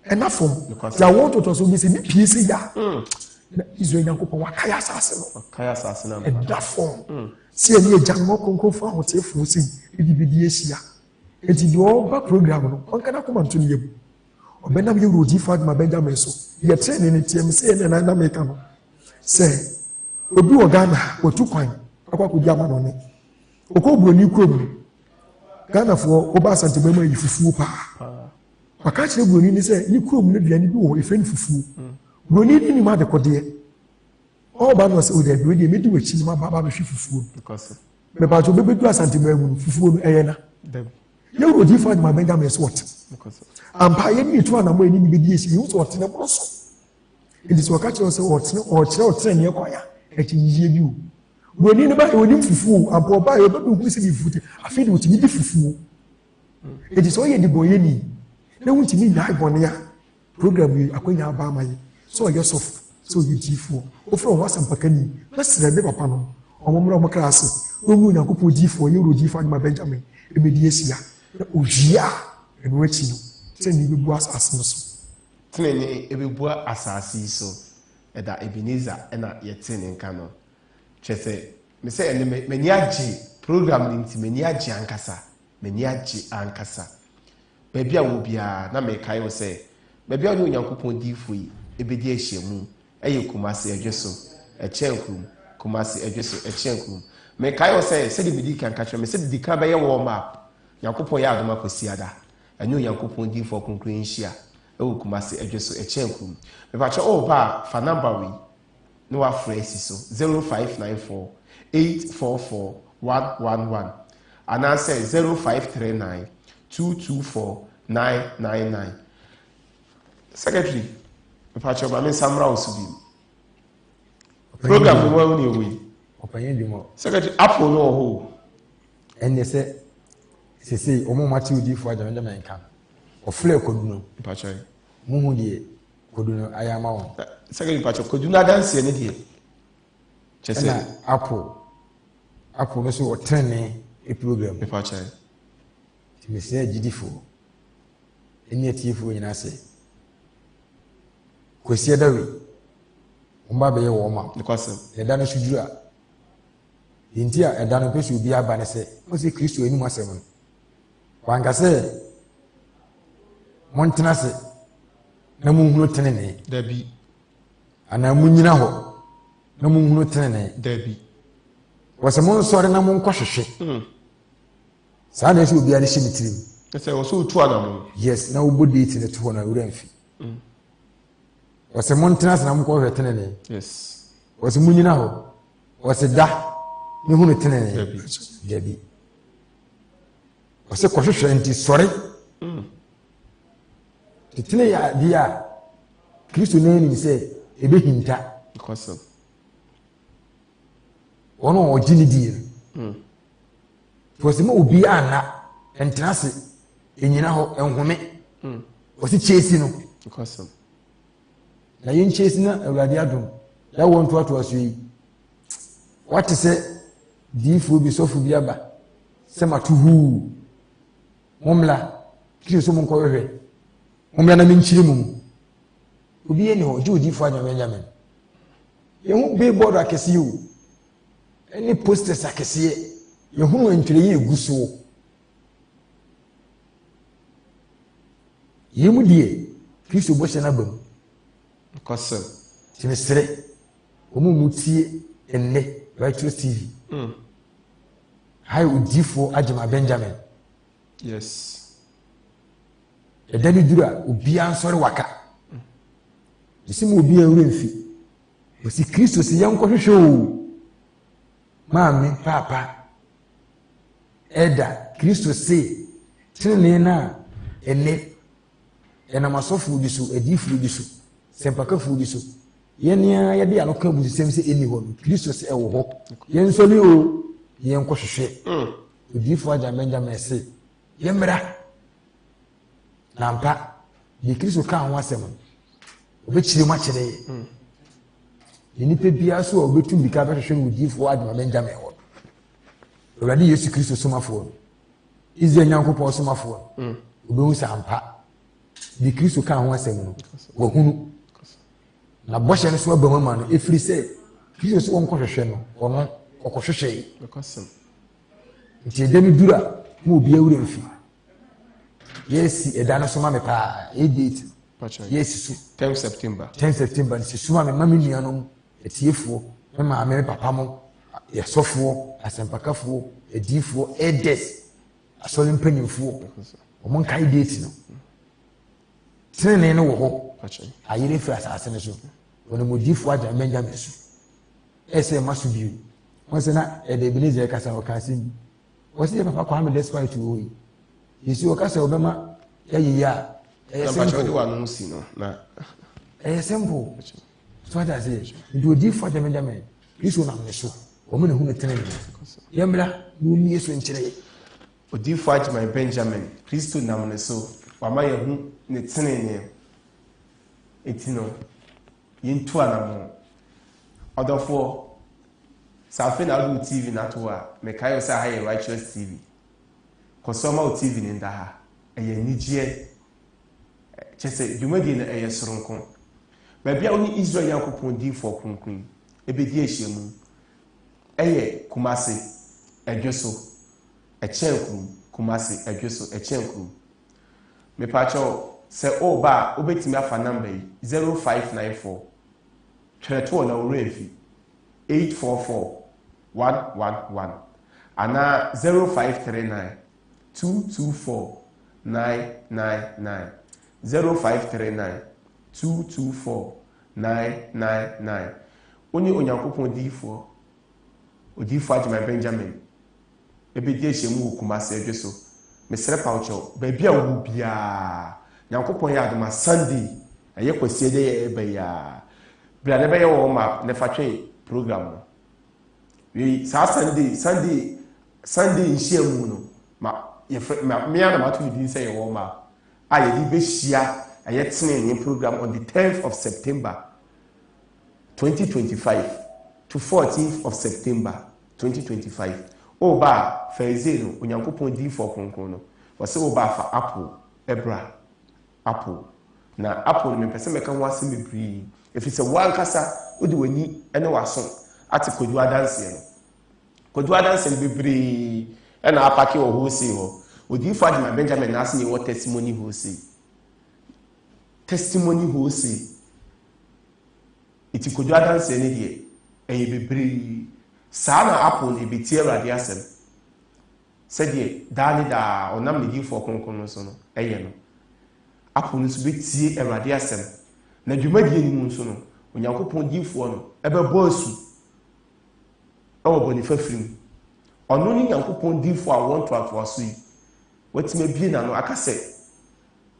Speaker 3: ɛna fam ya wɔn tɔtɔ so bi sɛ ne pie sɛ ya na Israel nyankopɔn wakaya asase no
Speaker 1: kaya asase na
Speaker 3: ɛda fɔm si ɛni ɛgya no ɔkɔnkɔn fún ahotefoɔ si ɛdi bi di ehyia eti deɛ ɔba program no ɔnkana kɔma nto ne yam ɔbɛnam yɛ wurodi fa aduma Benjamin so yɛ tẹ ne tiɛ mi sɛ yɛ nana mɛka no sɛ obi wɔ Ghana wɔtu kwan akɔ akɔdi ama no ne okɔ buroni kurom no Ghanafoɔ ɔba asante bɛma yi fufuo paa waka kyerɛ buroni ni sɛ ne kurom no duane bi wɔ efe ne fufuo buroni ni ma de kɔdeɛ ɔba no sɛ ɔda bi ɔdi emedi wɔ akyi ne ma ba bɛhwɛ fufuo no mɛbaatɔ bɛbɛdu asante bɛma mu fufuo no ɛyɛ na yɛ wurodi fa aduma Benjamin so wɔte ampa yɛ ni etu anamo eni bi di esi yi wosɔ ɔtene bɔ so edi sɛ ɔka kyerɛ sɛ ɔkyerɛ ne yɛ kwaya ɛkyɛ yie bi o buroni ne ba yɛ onim fufuo ampa ɔba yɛ ɔbɛbɛ ohun si bi fufuo te afei de otumi di fufuo edi sɛ ɔyɛ di bɔ yɛ ni na wɔn ti mi nya ibɔne a program yi akonya aba ama yi sɛ ɔyɛ sɔfo sɛ ɔyɛ diifoɔ ofura wɔn asampaka ni na srɛ ne papa no ɔmo mmerɛ ɔmo kra ase ɔmo nyankopɔn diifoɔ yɛ wuro diifoɔ aduma Benjamin ebedi esia na owia ɛno akyi no sɛ ne ebebu asase no so
Speaker 1: Tenenee ebebu asase yi so ɛda Ebenezer ɛna yɛte ne nka no kyerɛ sɛ me sɛ ɛne m'ani agye program ne nti m'ani agye ankasa baabi a wɔ biara na mekae wɔ sɛ baabi a ɔne Onyankopɔn diifo yi ebedi ahyia mu ɛyɛ Kumase adwe so ɛkyɛn kurom Kumase adwe so ɛkyɛn kurom mekae wɔ sɛ sɛde medi kan ka kyerɛ me sɛ didi kan bɛyɛ warm up Nyankopɔn yɛ adom akɔsi ada ɛne Onyankopɔn diifo kronkron nhyia ɛwɔ Kumase adwe so ɛkyɛn kurom mepakyɛ ɔba fa number wi na wafrɛ asi so 0594 844 111 anaasɛ 0539 224 999 secretary mepakyɛ ɔba me nsamra wo so bi program no mu ne ɛwɔ
Speaker 2: ɔpanyin di mu
Speaker 1: secretary apple no wɔ hɔ
Speaker 2: ɛnɛ sɛ sese ɔmo mate odiifo agya mɛnda mɛnka ɔflɛ koduno
Speaker 1: mepakyɛ
Speaker 2: muhu deɛ koduno ayɛ ama wɔn
Speaker 1: secretary mepakyɛ koduno adanseɛ ne deɛ kyɛ sɛ
Speaker 2: ɛna apple no so ɔtɛnee program
Speaker 1: mepakyɛ
Speaker 2: timesɛ agyidifoɔ ɛne atiefoɔ nyinaa sɛ kwasi dawe ɔmba bɛyɛ wɔ ma ɛda no so duru a nti a ɛda no pɛ sɛ obi aba ne sɛ ɔsɛ Kristo anim asɛm no wanka sɛ montena se na monhunu tenenee
Speaker 1: dabi
Speaker 2: anaa monyina hɔ na monhunu tenenee
Speaker 1: dabi
Speaker 2: wɔsɛ monsɔre na monkɔ hwehwɛ saa na ɛsɛ obiara hyɛ ne tirim
Speaker 1: ɛsɛ wɔsɛ wotu anamo
Speaker 2: yes na wobɔ date ne to hɔ na awura mfi wɔsɛ montena se na monkɔ hwehwɛ tenenee
Speaker 1: yes
Speaker 2: wɔsɛ monyina hɔ wɔsɛ da ne hunu tenenee dabi wɔsɛ kɔhwehwɛ nti sɔre tetene yɛ adeɛ a Kristo na anim sɛ ɛbɛhinta ɔno a ɔgye ne die no wɔsɛ ma obi anna ɛntena se ɛnyina hɔ ɛnhome wɔsɛ kyesi no na yɛnkyesi na Awurade adom yɛwɔ ntoatoa so yi wate sɛ diifoɔ bi sɔfo bi aba sɛ mato huu mommla Kristo so monkɔhwehwɛ mommla na menkyiri mu obi yɛ ne hɔ gye odiifoɔ agya Benjamin yɛho billboard akɛseɛ o ɛne posters akɛseɛ yɛhunu ntwerɛyɛ egu so yɛmu deɛ Kristo bɔhyɛ no aba mu timesrɛ ɔmo mu tie ɛnnɛ Righteous TV ha yɛ odiifoɔ agya Benjamin
Speaker 1: yes
Speaker 2: ɛda no duru a obiara nsɔre waka ɛsɛ ma obiara wura mfi wɔsi Kristo sɛ yɛnkɔhwehwɛ o maame papa ɛda Kristo se tenenee na ɛnɛ ɛnam asɔfoɔ bi so adiifoɔ bi so sɛmpakafoɔ bi so yɛnea yɛde ano ka busisɛm sɛ ɛni hɔ no Kristo sɛ ɛwɔ hɔ yɛnsɔre o yɛnkɔhwehwɛ odiifoɔ agya Benjamin se yɛmmra na mpa deɛ Kristo ka ho asɛm no ɔbɛkyerɛ mu akyerɛ yɛ nipa biara so a ɔbɛtum bi ka bɛhwehwɛ no odiifoɔ agya Benjamin hɔ Awurade Yesu Kristo somafoɔ no Israel Nyankopɔn somafoɔ no ɔbɛhu sɛ ampa deɛ Kristo ka ho asɛm no wahunu na bɔhyɛ no so aba mu ama no ɛfiri sɛ kristo sɛ wɔnkɔhwehwɛ no ɔno ɔkɔhwehwɛ nti ɛda no duru a ma obi awura mfi yɛsi ɛda no so ma me paa 8 yɛsi so
Speaker 1: 10 September
Speaker 2: no si so ma me nuanom atiefoɔ me maame me papa mo yɛsɔfoɔ asɛmpakafoɔ adiifoɔ elders asɔre mpanyimfoɔ ɔmo nkae date no tenenee no wɔ hɔ ayere firi asase no so ɔnam odiifoɔ agya Benjamin so ɛsɛ ma so bio wɔn sɛ na ɛda Ebenezer kasa ɔka asɛm wɔsɛ yɛ papa Kwame despite wo yi yesu ɔkasa ɔbɛma yɛyɛ a ɛyɛ simple so ata sɛ nti odiifoɔ agya Benjamin kristo nam ne so wɔn na hu ne tenenee yɛmmra na wɔn yesu nkyerɛ
Speaker 1: odiifoɔ agya Benjamin kristo nam ne so wama yɛhu ne tenenee eti no yɛntu anamo ɔdɔfoɔ safe na adu TV na to a mekayo sɛ ha yɛ righteous TV kɔsɔma o TV ne nda ha ɛyɛ nigye kyɛ sɛ dwumadie no ɛyɛ soronko baabi a wone Israel Nyankopɔn diifoɔ kronkron ɛbɛdi ahyia mu ɛyɛ Kumase ɛdwo so ɛkyɛn kurom Kumase ɛdwo so ɛkyɛn kurom mepakyɛw sɛ ɔba a wobɛtumi afa number yi 0594 twɛrɛtoɔ na wɔwerɛ mfi 844 111 ana 0539 224 999 0539 224 999 Oni Onyankopɔn diifoɔ odiifoɔ agya Benjamin ɛbɛdi ahyia mu wɔ Kumase adwo so mesrɛ pawkyɛw baabi a wo biaa Nyankopɔn yɛ adoma Sunday ɛyɛ kwasie de yɛ ɛba ya bra ne bɛyɛ wɔ ma ne fatwe program no we saa Sunday nhyia mu no ma yɛfrɛ me ana mato ne din sɛ yɛ wɔ ma a yɛde bɛhyia ɛyɛ tenenee program on the 10th of September 2025 to 14th of September 2025 oba Thursday no Onyankopɔn diifoɔ kronkron no wɔsɛ oba fa apple na apple no mpɛsɛ mɛka ho asɛm bebree ɛfiri sɛ wankasa wode w'ani ne w'aso ate kodua adanseɛ no kodua adanseɛ no bebree ɛna apake wɔ hosei hɔ odiifoɔ agya Benjamin na ase ne wɔ testimony hosei iti kodua adanseɛ no deɛ ɛyɛ bebree saa na apple no ɛbɛtie Awurade asɛm sɛdeɛ daa ne daa ɔnam ne diifoɔ kronkron no so no ɛyɛ no apple no so bɛtie Awurade asɛm na dwumadie no mu nso no Onyankopɔn diifoɔ no ɛbɛbɔ asu ɛwɔ bɔnifa firim ɔno ne Nyankopɔn diifoɔ a wɔn toatoa so yi watumi abie n'ano aka sɛ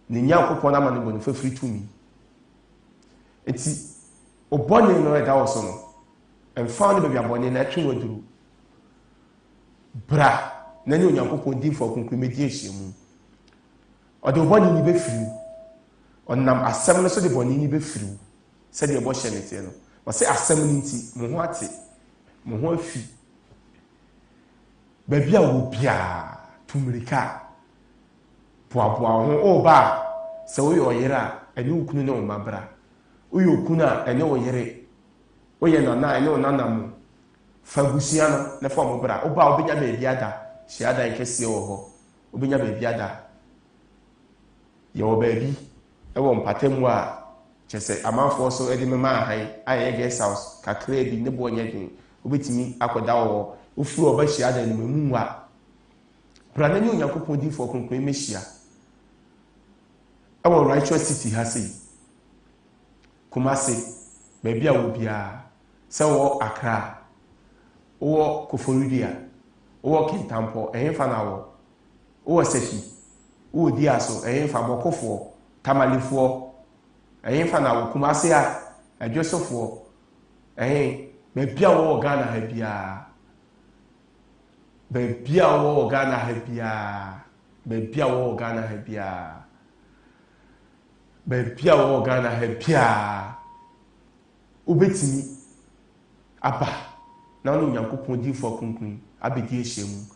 Speaker 1: ne Nyankopɔn ama ne bɔnifa firi tumi enti ɔbɔne no ɛda wɔ so no ɛmfa no baabi abɔne na ɛtwe waduru bra na ne Onyankopɔn diifoɔ kronkron mɛdi ahyia mu ɔde ɔbɔne ni bɛfiri mu ɔnam asɛm no so de bɔne ni bɛfiri mu sɛdeɛ bɔhyɛ ne teɛ no wɔsɛ asɛm no nti mo ho ate mo ho afi baabi a wɔ biaa tumirika boaboa ho ɔba a sɛ woyɛ ɔyere a ɛne wo kunu ne wo mmabra woyɛ okunu a ɛne wo yere woyɛ nana a ɛne wo nana mo fa busua no na fa mo bra ɔba a wobɛnya baabi ada hyia adan kɛseɛ wɔ hɔ wobɛnya baabi ada yɛwɔ baabi ɛwɔ mpatamu a kyɛ sɛ amanfoɔ so ɛde mema ahan a yɛyɛ guest house kakraa bi ne boɔ nyɛ dwen wobɛtumi akɔda wɔ wofiri ɔbɛhyia adan no mu a bra na ne Onyankopɔn diifoɔ kronkron mɛhyia ɛwɔ righteous city ha sei Kumase baabi a wɔ biara sɛ wɔ Accra wɔ Koforidua wɔ Kintampɔ ɛhefa na wɔ Sɛfi wɔ dia so ɛhefa Bɔkɔfoɔ Tamalefoɔ ɛhefa na wɔ Kumase a Adwosofoɔ baabi a wɔ Ghana ha biara baabi a wɔ Ghana ha biara baabi a wɔ Ghana ha biara baabi a wɔ Ghana ha biara wobɛtumi aba na ɔno Onyankopɔn diifoɔ kronkron abɛdi ahyia mu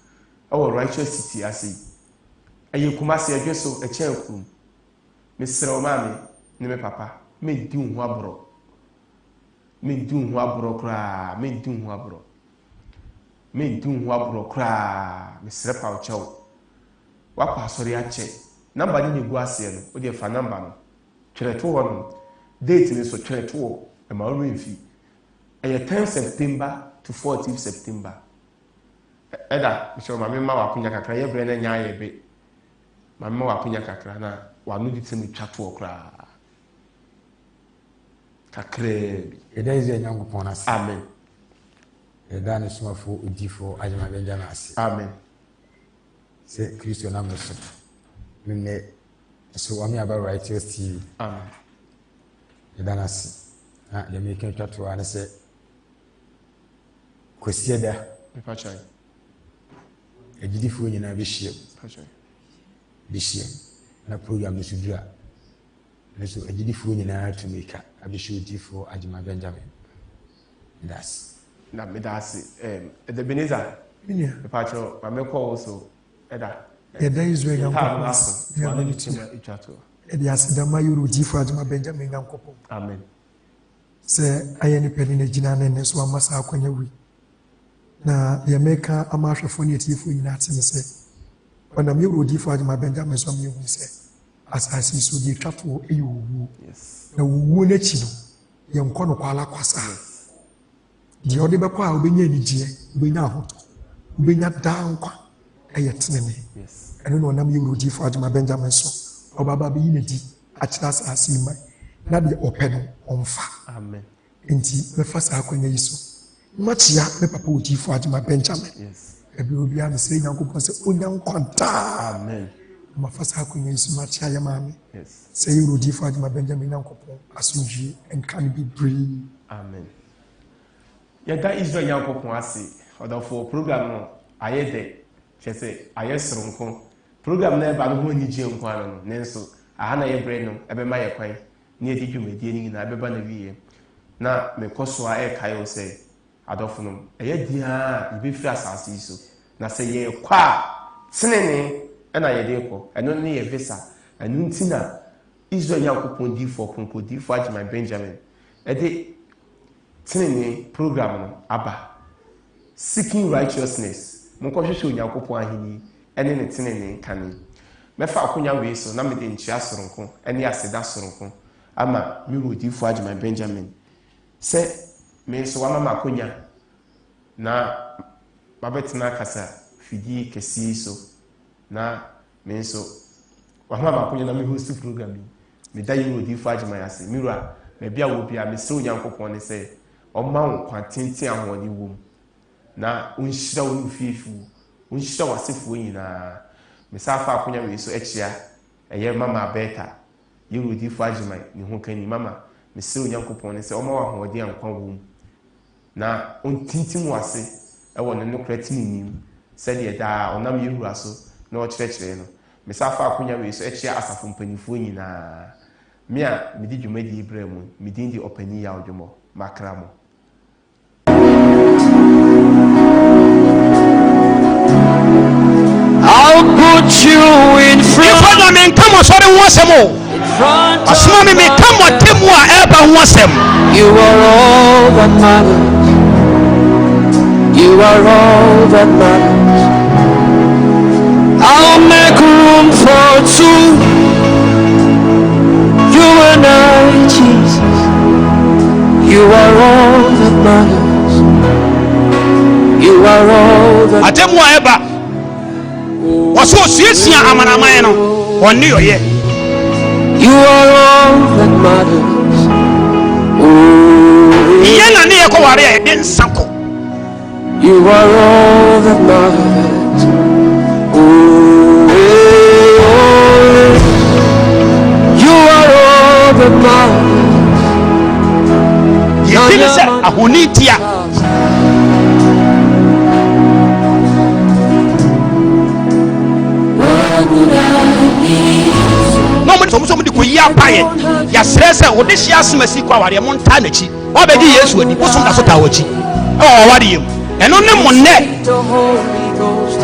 Speaker 1: ɛwɔ righteous city ase ɛyɛ Kumase adwo so ɛkyɛn kurom mesrɛ wo maame ne me papa mɛdi wo ho aborɔ mendu ho aboro kra mendu ho kra mesre pa ochew wakwa asori ache number ni gu ase no o de fa number no twere to ho no date ni so twere to e ma o remfi e 10 September to 14 September eda so ma me ma wakunya kakra ye bre na nya ye be ma me wakunya kakra na wanu di temi twa to kra kakre
Speaker 2: eda ize nyankopon ase
Speaker 1: amen
Speaker 2: eda ne somafo odifo ajima benjamin ase
Speaker 1: amen
Speaker 2: se kristo na meso menne so wami aba righteous TV
Speaker 1: amen
Speaker 2: eda na ase na ye me kan twa to ane se kwesieda
Speaker 1: pachai
Speaker 2: ejidifo nyina be hie
Speaker 1: pachai
Speaker 2: be hie na program no sudura neso ejidifo nyina to meka abisho odifo ajima benjamin das
Speaker 1: na me das the Beneza
Speaker 3: minia
Speaker 1: pacho ma me call so eda
Speaker 3: yɛda Israel nyankopɔn
Speaker 1: ase wanu di temi twa to
Speaker 3: ɛde asedama yoro odifo adwuma benjamin nyankopɔn
Speaker 1: amen
Speaker 3: sɛ ayɛ ne pɛni na gyina ne ne so ama saa akwanya wi na yɛmɛka ama ahwɛfoɔ ne atiefo nyinaa te ne sɛ ɔnam yɛwuro odifo adwuma benjamin so ama yɛhu sɛ asase so deɛ twa toɔ ɛyɛ owuo na owuo no akyi no yɛnkɔ no kwala kwasa deɛ ɔde bɛkɔ a wobɛnya anigyeɛ wobɛnya ahotɔ wobɛnya daa nkwa ɛyɛ tenene ɛno na ɔnam yɛwuro odifo adwuma benjamin so ɔbaba bɛyi n'adi akyerɛ asase yi man na deɛ ɔpɛ no ɔmfa
Speaker 1: amen
Speaker 3: nti mɛfa saa akwanya yi so makyia me papa odifo adwuma benjamin ebi obi a mesrɛ nyankopɔn sɛ onya nkwantaa
Speaker 1: amen
Speaker 3: mafa saa akwanya yi so makyia yɛ maame sɛ yɛwuro odifo adwuma benjamin nyankopɔn asomdwie nka no bebree
Speaker 1: amen yɛda Israel nyankopɔn ase ɔdɔfo program no ayɛ dɛ kyɛ sɛ ayɛ soronko program na ɛba no ho anigye nkwa no ne nso aha na yɛbrɛ no ɛbɛma yɛ kwan ne yɛde dwumadie no nyinaa ɛbɛba na wie na mekɔ so a ɛkae wo sɛ adɔfo no ɛyɛ diaa yɛbɛfiri asase yi so na sɛ yɛkɔ a tenene ɛna yɛde kɔ ɛno ne yɛ visa ɛno nti na Israel nyankopɔn difoɔ kronko difoɔ agyeman benjamin ɛde tenene program no aba seeking righteousness monkɔhwehwɛ onyankopɔn ahenni ɛne ne tenene nkane mɛfa akonya wei so na mede nkyia soronko ɛne aseda soronko ama mewuro difoɔ agyeman benjamin sɛ me nso wama ma akonya na mabɛtena akasa fidie kɛseɛ so na me nso wama ma akonya na me host program yi meda yɛwuro difoɔ agyeman ase mewura baabi a wɔ bia mesrɛ onyankopɔn ne sɛ ɔma wo kwantenten ahoɔden wɔ mu na ɔnhyira wo no fiefiwo ɔnhyira w'asefoɔ nyinaa mesa afa akonya wei so akyia ɛyɛ mama abɛɛta yɛwuro difoɔ agyeman ne ho kani mama mesrɛ onyankopɔn ne sɛ ɔma wo ahoɔden ankwa wɔ mu na ɔntintim w'ase ɛwɔ ne nokora tinenim sɛdeɛ daa ɔnam yɛwura so na ɔkyerɛkyerɛ no mesa afa akonya wei so akyia asafo mpanimfoɔ nyinaa me a mede dwumadie brɛ mu medin de ɔpani yɛ awdwumɔ makra mo
Speaker 5: I'll put you in front.
Speaker 4: If I don't come on, sorry, once more. Asmami me come on, Timwa, ever once them.
Speaker 5: You are all that matters. You are all that matters. I'll make room for two. You and I, Jesus. You are all that matters. You are all that matters.
Speaker 4: Atemwa ever. Was so sweet, Amanamano, or New Year.
Speaker 5: You are all that matters.
Speaker 4: Yena near Korea, then Sanko.
Speaker 5: You are all that matters. You are all that matters.
Speaker 4: You feel it, a hunitia. Somebody could ya pay. Yes, or this year's messy quality of Montanachi. Or the years when he was on the Sotawachi. Oh, what do you? And on them one neck.
Speaker 5: The Holy Ghost.